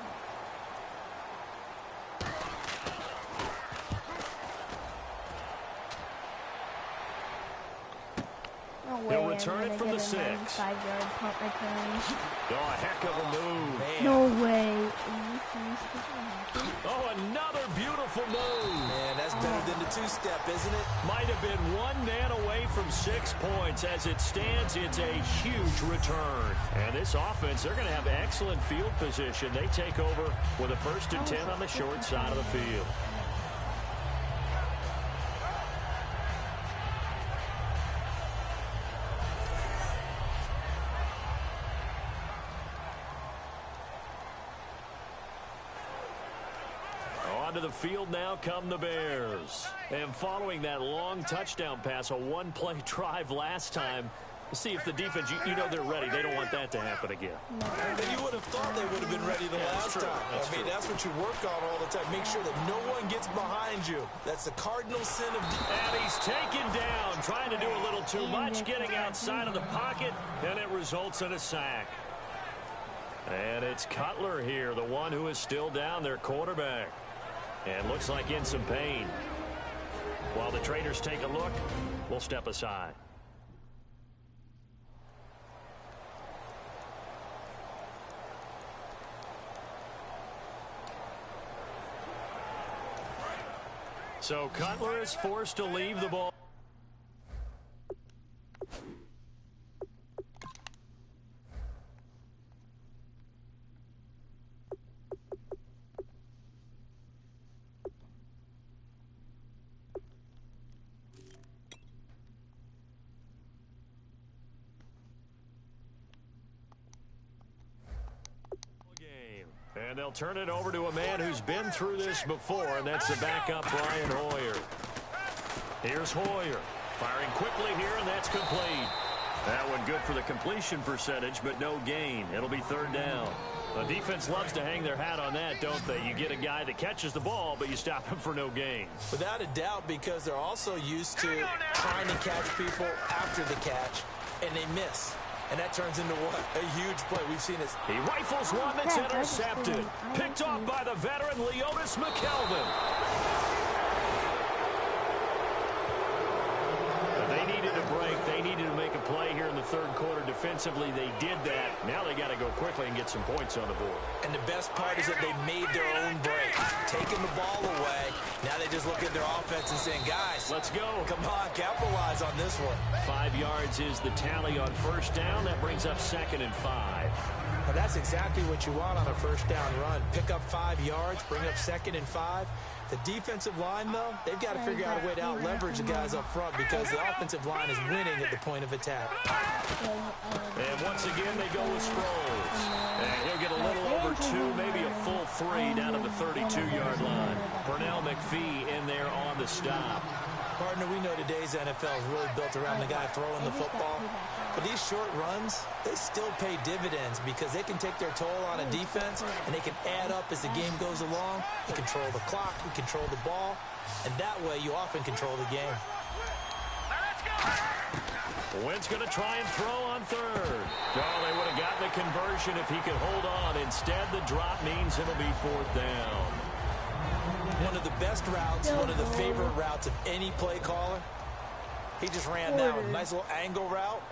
He'll return it from the 6. 5-yard punt return. Oh, a heck of a move. Man. No way. Oh, another beautiful move. Man, that's better than the two-step, isn't it? Might have been one man away from 6 points. As it stands, it's a huge return. And this offense, they're going to have excellent field position. They take over with a 1st and 10 on the short side of the field. Onto the field now come the Bears. And following that long touchdown pass, a one-play drive last time, see if the defense, you know they're ready. They don't want that to happen again. And you would have thought they would have been ready the last time. That's what you work on all the time. Make sure that no one gets behind you. That's the cardinal sin of defense. And he's taken down, trying to do a little too much, getting outside of the pocket, and it results in a sack. And it's Cutler here, the one who is still down, their quarterback. And looks like in some pain. While the traders take a look, we'll step aside. So Cutler is forced to leave the ball. And they'll turn it over to a man who's been through this before, and that's the backup, Brian Hoyer. Here's Hoyer, firing quickly here, and that's complete. That one good for the completion percentage, but no gain. It'll be third down. The defense loves to hang their hat on that, don't they? You get a guy that catches the ball, but you stop him for no gain. Without a doubt, because they're also used to trying to catch people after the catch, and they miss. And that turns into what? A huge play. We've seen this. He rifles one that's intercepted. Picked off by the veteran Leotis McKelvin. They needed a break. They needed to make a play here in the third quarter defensively. They did that. Now they got to go quickly and get some points on the board. And the best part is that they made their own break. Taking the ball away. Now they just look at their offense and saying, guys, let's go. Come on, capitalize on this one. 5 yards is the tally on first down. That brings up 2nd and 5. Well, that's exactly what you want on a first down run. Pick up 5 yards, bring up 2nd and 5. The defensive line, though, they've got to figure out a way to out-leverage the guys up front because the offensive line is winning at the point of attack. And once again, they go with Sproles. And he'll get a little over 2, maybe a full 3 down to the 32-yard line. Pernell McPhee in there on the stop. Partner, we know today's NFL is really built around the guy throwing the football. But these short runs, they still pay dividends because they can take their toll on a defense and they can add up as the game goes along. You control the clock, you control the ball, and that way you often control the game. Wentz going to try and throw on third. Oh, they would have gotten the conversion if he could hold on. Instead, the drop means it'll be 4th down. One of the best routes, one of the favorite routes of any play caller. He just ran that one. Nice little angle route.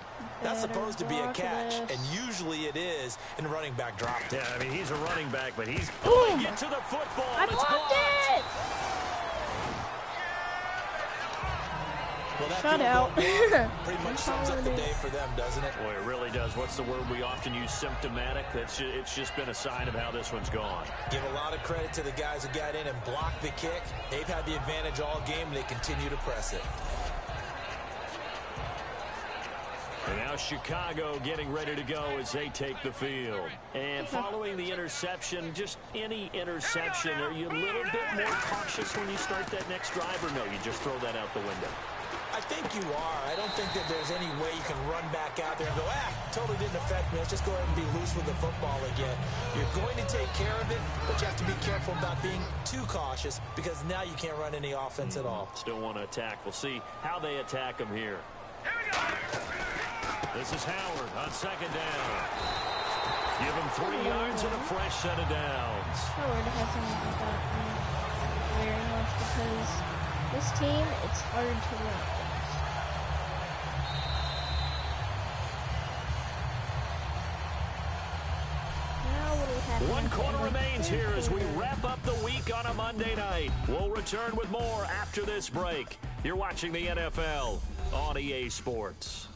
That's supposed to be a catch, and usually it is in running back drop. Yeah, I mean, he's a running back, but he's going to get to the football. I blocked it! Well, that shut out. Pretty much sums up the day for them, doesn't it? Boy, it really does. What's the word we often use? Symptomatic. It's just been a sign of how this one's gone. Give a lot of credit to the guys who got in and blocked the kick. They've had the advantage all game, and they continue to press it. And now Chicago getting ready to go as they take the field. And following the interception, just any interception, are you a little bit more cautious when you start that next drive, or no, you just throw that out the window? I think you are. I don't think that there's any way you can run back out there and go, totally didn't affect me. Let's just go ahead and be loose with the football again. You're going to take care of it, but you have to be careful about being too cautious because now you can't run any offense at all. Still want to attack. We'll see how they attack them here. Here we go. This is Howard on 2nd down. Give him 3 yards and a fresh set of downs. Howard hasn't gotten very much because this team, it's hard to win. One quarter remains here as we wrap up the week on a Monday night. We'll return with more after this break. You're watching the NFL on EA Sports.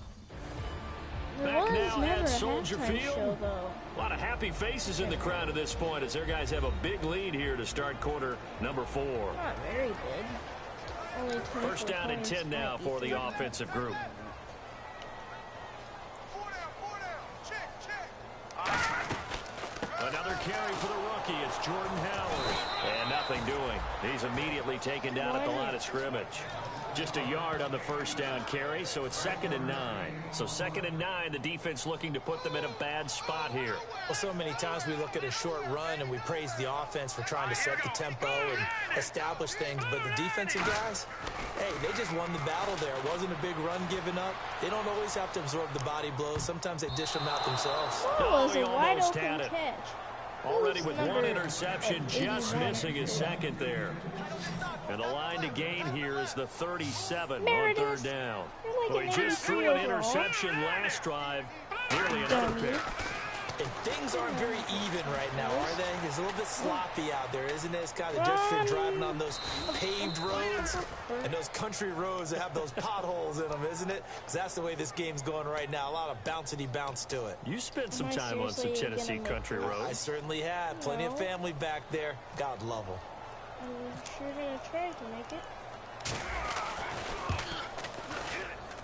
Back now at Soldier Field. A lot of happy faces in the crowd at this point as their guys have a big lead here to start quarter number 4. Not very big. Only 1st down and 10 now for the offensive group. Another carry for the rookie. It's Jordan Howard. And nothing doing. He's immediately taken down at the line of scrimmage. Just a yard on the 1st down carry, so it's 2nd and 9. So 2nd and 9, the defense looking to put them in a bad spot here. Well, so many times we look at a short run and we praise the offense for trying to set the tempo and establish things, but the defensive guys, hey, they just won the battle there. It wasn't a big run given up. They don't always have to absorb the body blows. Sometimes they dish them out themselves. That was a wide open catch. Already with one interception, just missing his 2nd there. And the line to gain here is the 37 on 3rd down. Well, he just threw an interception last drive. Nearly another pick. And things aren't very even right now, are they? It's a little bit sloppy out there, isn't it? It's kind of just for driving on those paved roads and those country roads that have those potholes in them, isn't it? Because that's the way this game's going right now. A lot of bouncy bounce to it. You spent some time on some Tennessee country roads. I certainly have. Plenty of family back there. God love them. I'm sure going to try to make it.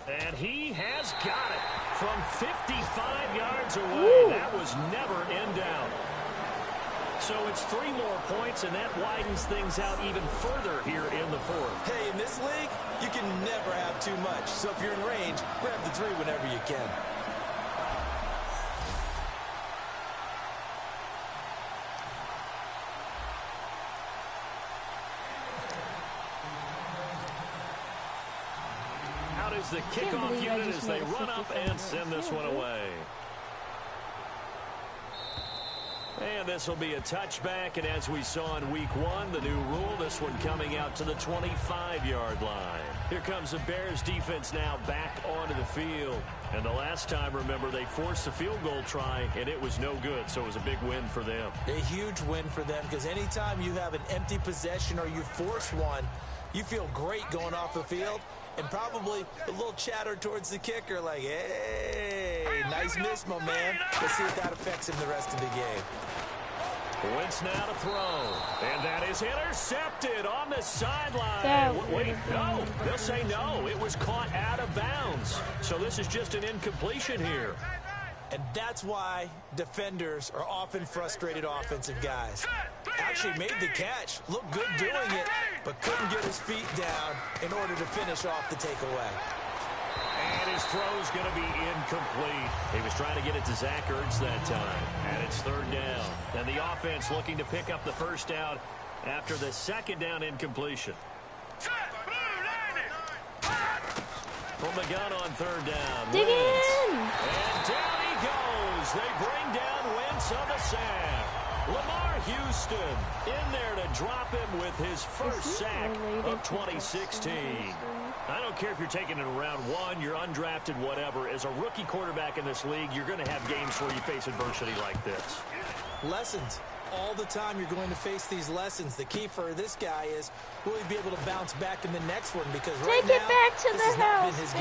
And he has got it from 55 yards away. That was never in doubt. So it's 3 more points, and that widens things out even further here in the 4th. Hey, in this league, you can never have too much. So if you're in range, grab the 3 whenever you can. is the kickoff unit as they run up and send this one away. And this will be a touchback, and as we saw in week 1, the new rule, this one coming out to the 25-yard line. Here comes the Bears defense now back onto the field. And the last time, remember, they forced a field goal try, and it was no good, so it was a big win for them. A huge win for them, because anytime you have an empty possession or you force one, you feel great going off the field, and probably a little chatter towards the kicker like, hey, nice miss, my man. Let's see if that affects him the rest of the game. Wentz now to throw, and that is intercepted on the sideline. Wait, no, they'll say no. It was caught out of bounds. So this is just an incompletion here. And that's why defenders are often frustrated offensive guys. Actually made the catch, looked good doing it, but couldn't get his feet down in order to finish off the takeaway. And his throw's going to be incomplete. He was trying to get it to Zach Ertz that time. And it's third down. And the offense looking to pick up the first down after the second down incompletion. From the gun on third down. Dig in! And down he goes. They bring down Wentz on the sack. Lamar Houston in there to drop him with his first sack of 2016. I don't care if you're taking it in round 1, you're undrafted, whatever. As a rookie quarterback in this league, you're going to have games where you face adversity like this. Lessons. All the time you're going to face these lessons. The key for this guy is, will he be able to bounce back in the next one? Because right now, take it back to the baby. house,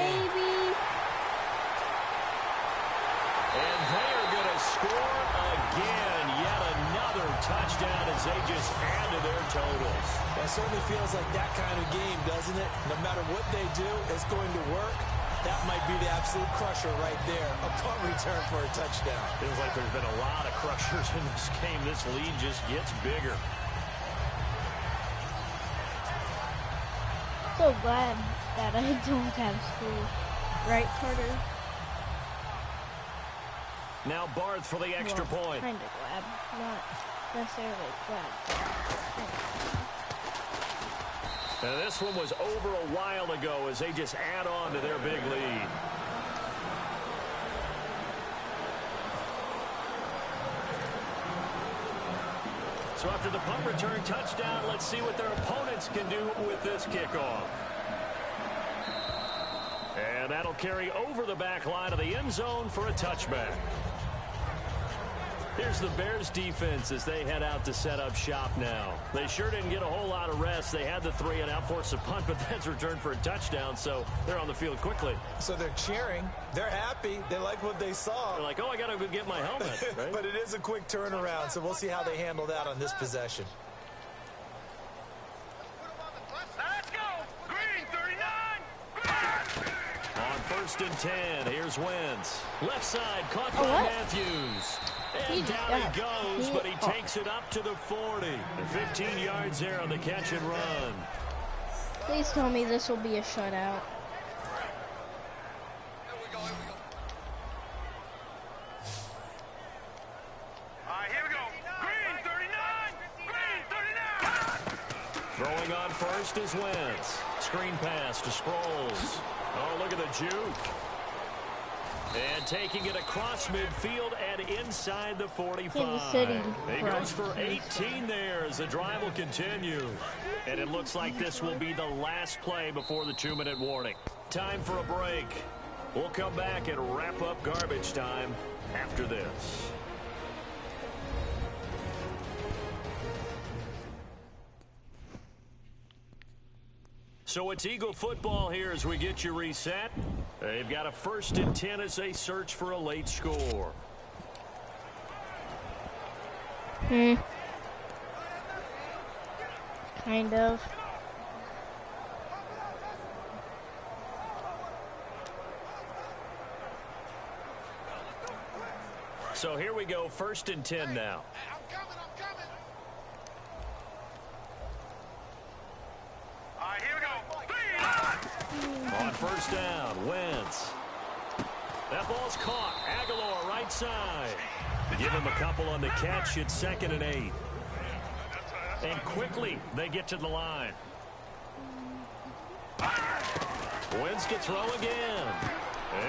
And they are going to score again. Yet another touchdown as they just add to their totals. That certainly feels like that kind of game, doesn't it? No matter what they do, it's going to work. That might be the absolute crusher right there. A punt return for a touchdown. Feels like there's been a lot of crushers in this game. This lead just gets bigger. So glad that I don't have school. Right, Carter? Now Barth for the extra point. Kind of glad. Not necessarily glad. Now this one was over a while ago as they just add on to their big lead. So after the punt return touchdown, let's see what their opponents can do with this kickoff. And that'll carry over the back line of the end zone for a touchback. Here's the Bears defense as they head out to set up shop now. They sure didn't get a whole lot of rest. They had the 3 and out forced a punt, but that's returned for a touchdown, so they're on the field quickly. So they're cheering. They're happy. They like what they saw. They're like, oh, I got to go get my helmet. Right? But it is a quick turnaround, so we'll see how they handle that on this possession. Let's go! Green 39! On 1st and 10, here's Wentz. Left side, caught by Matthews. And down he goes, but he takes it up to the 40. 15 yards there on the catch and run. Please tell me this will be a shutout. Here we go. Green 39! Green 39! Throwing on first is Wentz. Screen pass to Sproles. Oh, look at the juke. And taking it across midfield and inside the 45. He goes for 18 there as the drive will continue. And it looks like this will be the last play before the 2-minute warning. Time for a break. We'll come back and wrap up garbage time after this. So it's Eagle football here as we get you reset. They've got a 1st and 10 as they search for a late score. Kind of. So here we go, 1st and 10 now. Here we go. On 1st down, Wentz. That ball's caught. Aguilar right side. Give him a couple on the catch. It's 2nd and 8. And quickly they get to the line. Wentz to throw again.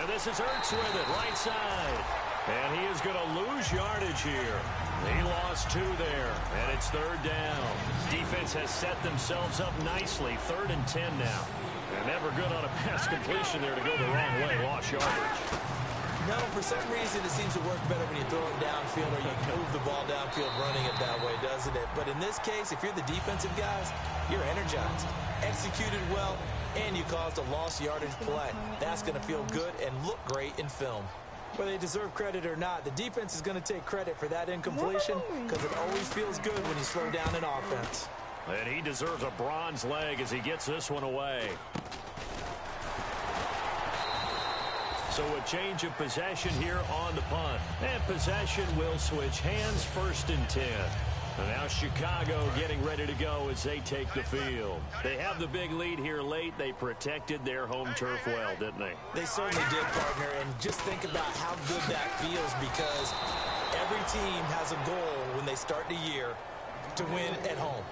And this is Ertz with it, right side. And he is going to lose yardage here. He lost 2 there, and it's 3rd down. Defense has set themselves up nicely, 3rd and 10 now. And never good on a pass completion there to go the wrong way, lost yardage. No, for some reason it seems to work better when you throw it downfield or you move the ball downfield running it that way, doesn't it? But in this case, if you're the defensive guys, you're energized, executed well, and you caused a lost yardage play. That's going to feel good and look great in film. Whether they deserve credit or not, the defense is going to take credit for that incompletion because it always feels good when you slow down an offense. And he deserves a bronze leg as he gets this one away. So a change of possession here on the punt. And possession will switch hands, 1st and 10. And now Chicago getting ready to go as they take the field. They have the big lead here late. They protected their home turf well, didn't they? They certainly did, partner. And just think about how good that feels because every team has a goal when they start the year to win at home.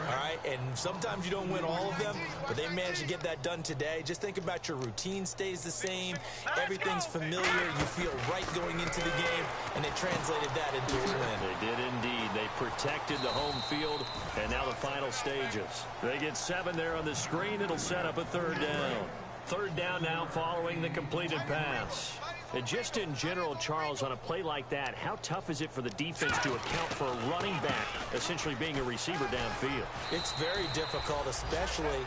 All right, and sometimes you don't win all of them, but they managed to get that done today. Just think about your routine stays the same. Everything's familiar. You feel right going into the game, and they translated that into a win. They did indeed. They protected the home field, and now the final stages. They get 7 there on the screen. It'll set up a 3rd down. 3rd down now following the completed pass. And just in general, Charles, on a play like that, how tough is it for the defense to account for a running back essentially being a receiver downfield? It's very difficult, especially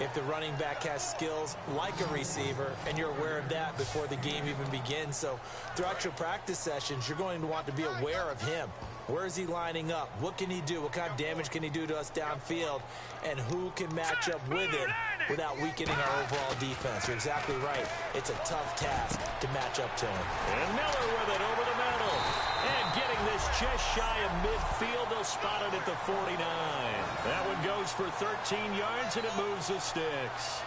if the running back has skills like a receiver, and you're aware of that before the game even begins. So throughout your practice sessions, you're going to want to be aware of him. Where is he lining up? What can he do? What kind of damage can he do to us downfield? And who can match up with him without weakening our overall defense? You're exactly right. It's a tough task to match up to him. And Miller with it over the middle. And getting this just shy of midfield. They'll spot it at the 49. That one goes for 13 yards, and it moves the sticks.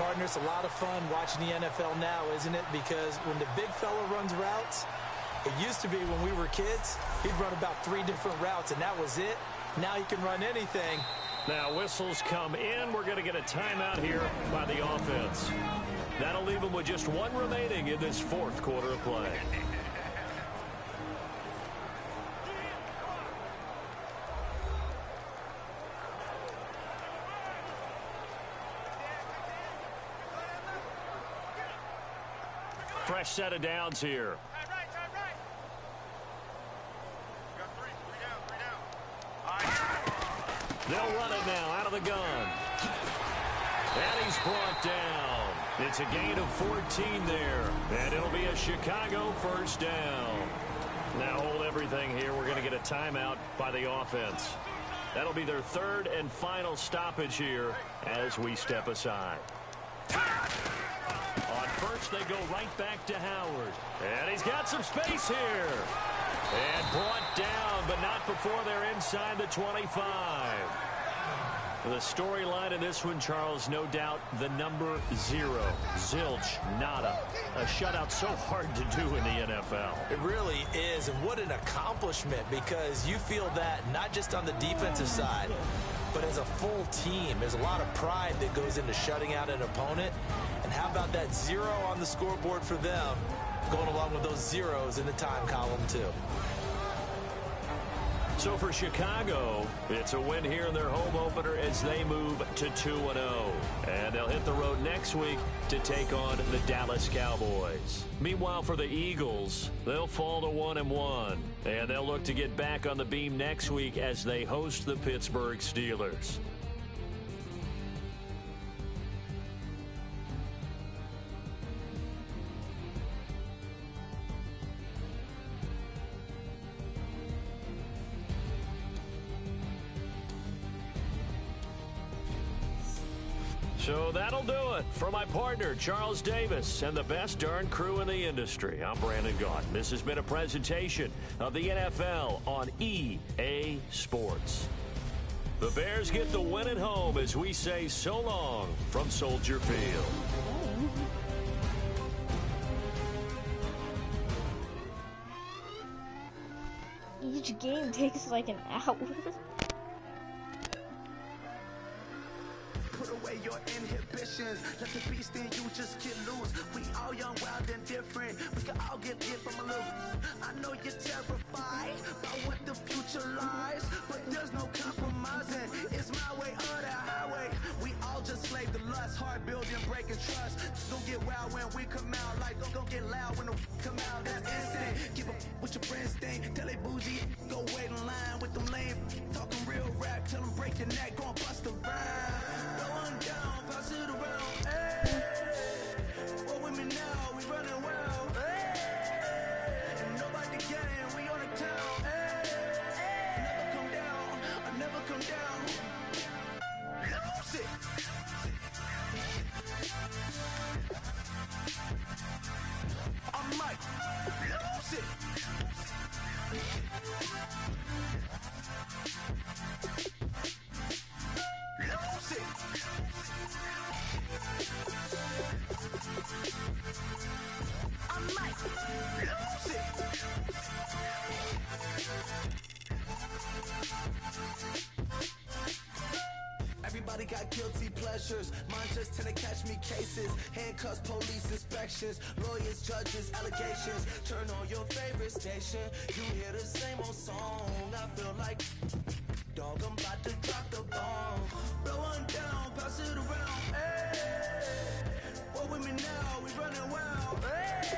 Partner, it's a lot of fun watching the NFL now, isn't it? Because when the big fella runs routes, it used to be when we were kids, he'd run about 3 different routes, and that was it. Now he can run anything. Now whistles come in. We're going to get a timeout here by the offense. That'll leave them with just 1 remaining in this 4th quarter of play. Fresh set of downs here. They'll run it now out of the gun. And he's brought down. It's a gain of 14 there. And it'll be a Chicago 1st down. Now hold everything here. We're going to get a timeout by the offense. That'll be their 3rd and final stoppage here as we step aside. On first, they go right back to Howard. And he's got some space here. And brought down, but not before they're inside the 25. The storyline in this one, Charles, no doubt the number 0. Zilch, nada. A shutout so hard to do in the NFL. It really is, and what an accomplishment, because you feel that not just on the defensive side, but as a full team. There's a lot of pride that goes into shutting out an opponent. And how about that 0 on the scoreboard for them, going along with those zeros in the time column, too. So for Chicago, it's a win here in their home opener as they move to 2-0. And they'll hit the road next week to take on the Dallas Cowboys. Meanwhile, for the Eagles, they'll fall to 1-1. And they'll look to get back on the beam next week as they host the Pittsburgh Steelers. So that'll do it. For my partner, Charles Davis, and the best darn crew in the industry, I'm Brandon Gaudin. This has been a presentation of the NFL on EA Sports. The Bears get the win at home as we say so long from Soldier Field. Each game takes like an hour. Put away your inhibitions. Let the beast in you just get loose. We all young, wild, and different. We can all get hit from a little. I know you're terrified about what the future lies, but there's no compromising. It's my way or the highway. We all just slave to lust, heart building, breaking trust. Don't get wild when we come out, like don't get loud when the come out. That's instant. Keep up with your friends thing. Tell they bougie, go wait in line with them lame. Talking real rap, tell them break your neck, go and bust a rhyme. Going down, pass it around. Hey, what with me now? We running wild. Hey, and nobody getting, we on the town. Hey, never come down, I never come down. Lose it. I might lose it. Lose it. I might lose it. Everybody got guilty pleasures. Mine just tend to catch me cases. Handcuffs, police inspections, lawyers, judges, allegations. Turn on your favorite station. You hear the same old song. I feel like, dog, I'm about to drop the bomb. Blowing down, pass it around. Hey, what with me now? We running wild. Hey,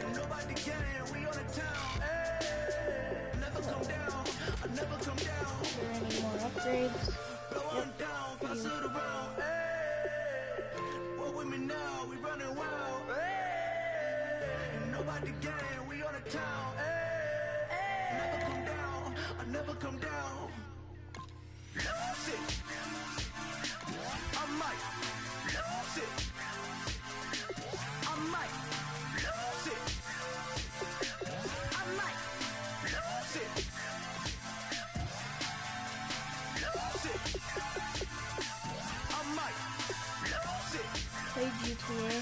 ain't nobody getting, we on the town. Hey, never come down, I never come down. Are there any more upgrades? Blowing down, pass it around. Hey, what with me now? We running wild. Hey, ain't nobody getting, we on the town. Hey, never come down, I never come down. Lose it. I might lose it. I might lose it. I might lose it. Lose it. I might lose it. Play GTA.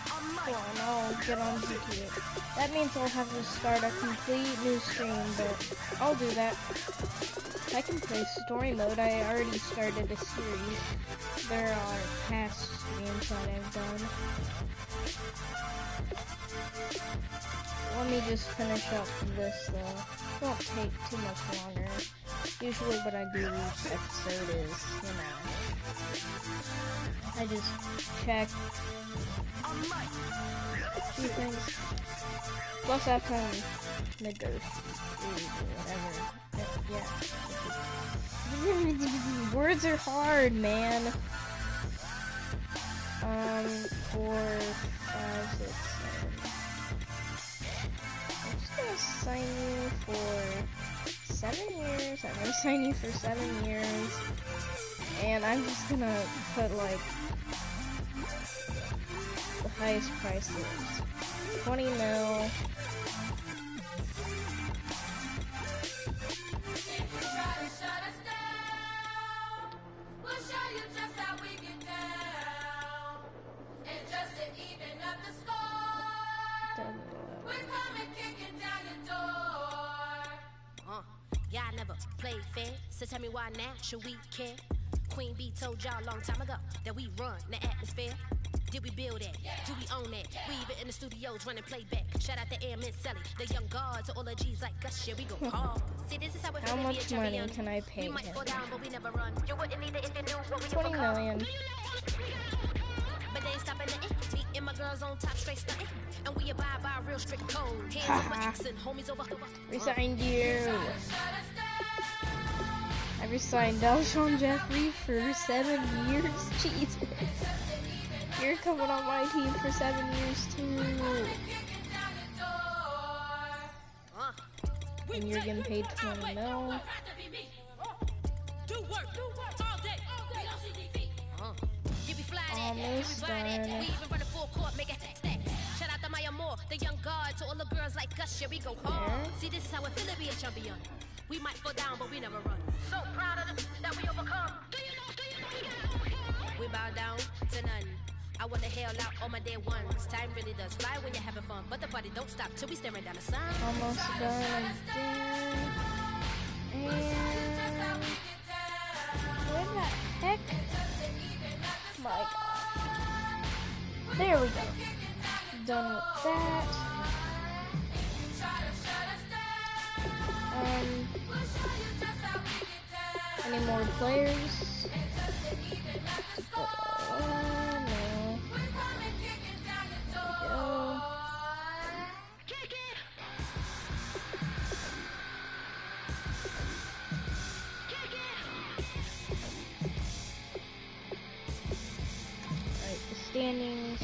Hold on, I'll get on GTA. That means I'll have to start a complete new stream, but I'll do that. I can play story mode. I already started a series. There are past streams that I've done. Let me just finish up this though. It won't take too much longer. Usually what I do each episode is, you know, I just check a few things. Plus I can negotiate whatever. Yeah. Words are hard, man. 4, 5, 6, 7. I'm just gonna sign you for 7 years. I'm gonna sign you for 7 years. And I'm just gonna put like the highest price is 20 mil. Y'all never played fair, so tell me why now should we care? Queen Bee told y'all a long time ago that we run the atmosphere. Did we build it? Do we own it? We even in the studios running playback. Shout out to Airman Sally, the young guard to all the G's like us. Yeah, we go hard. See, this is how it How much money can I pay him? We might fall down, but we never run. You wouldn't need it if you knew what we 20 million. But they ain't stopping the me and my girls on top straight stunting. And we abide by a real strict code. Hands over X and homies over. Resigned you. I resigned Alshon Jeffrey for 7 years. Jesus. You're coming on my team for 7 years too. And you're getting paid 20 mil. Almost done. Shout out to Maya Moore, the young guard, to all the girls like us. Here we go hard. See, this is how it feel to be a champion. We might fall down, but we never run. So proud of them that we overcome. We bow down to none. I wanna hail out all my day ones. Time really does fly when you're having fun, but the party don't stop till we staring down the sun. Almost done again. And where the heck? my god. There we go. Done with that. Any more players? No. Standings.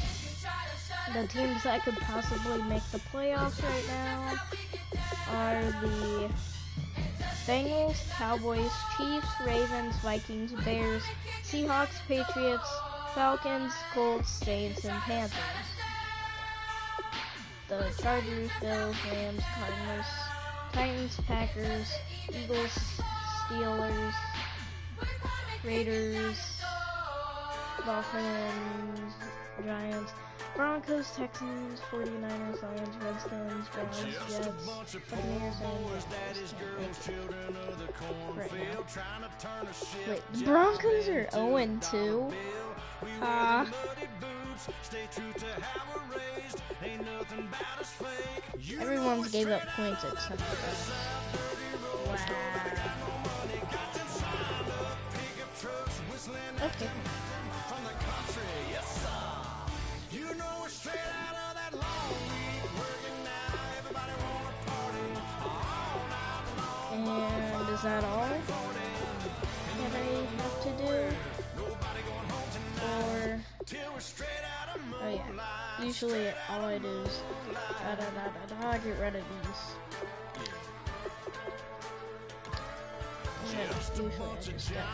The teams that could possibly make the playoffs right now are the Bengals, Cowboys, Chiefs, Ravens, Vikings, Bears, Seahawks, Patriots, Falcons, Colts, Saints, and Panthers. The Chargers, Bills, Rams, Cardinals, Titans, Packers, Eagles, Steelers, Raiders, Dolphins, Giants, Broncos, Texans, 49ers, Lions, Redskins, Browns, Jets, Buccaneers, and right now. Wait, the Broncos are 0-2? Everyone's gave up points except for us. Wow. Okay. And is that all that I have to do? Or, oh yeah, usually all I do is get rid of these. Yeah, usually I just got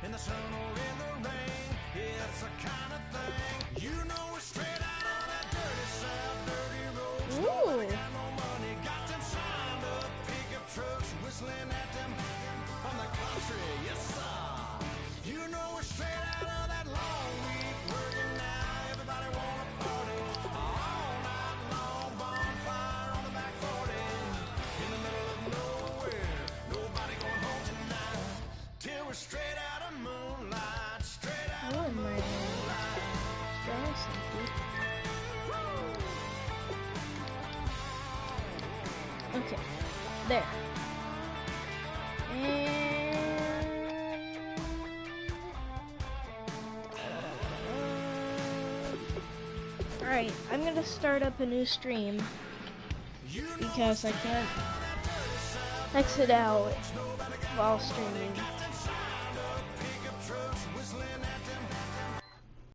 in the sun or in the rain, it's a kind of thing. You know we're straight out on that dirty south, dirty road. Ooh. Got no money, got them signed up, pickup trucks whistling at them from the country, yes sir. You know we're straight out of that long week, working now, everybody wanna party. All night long, bonfire on the back 40. In the middle of nowhere, nobody going home tonight. Till we're straight out. Okay, there. And alright, I'm gonna start up a new stream because I can't exit out while streaming.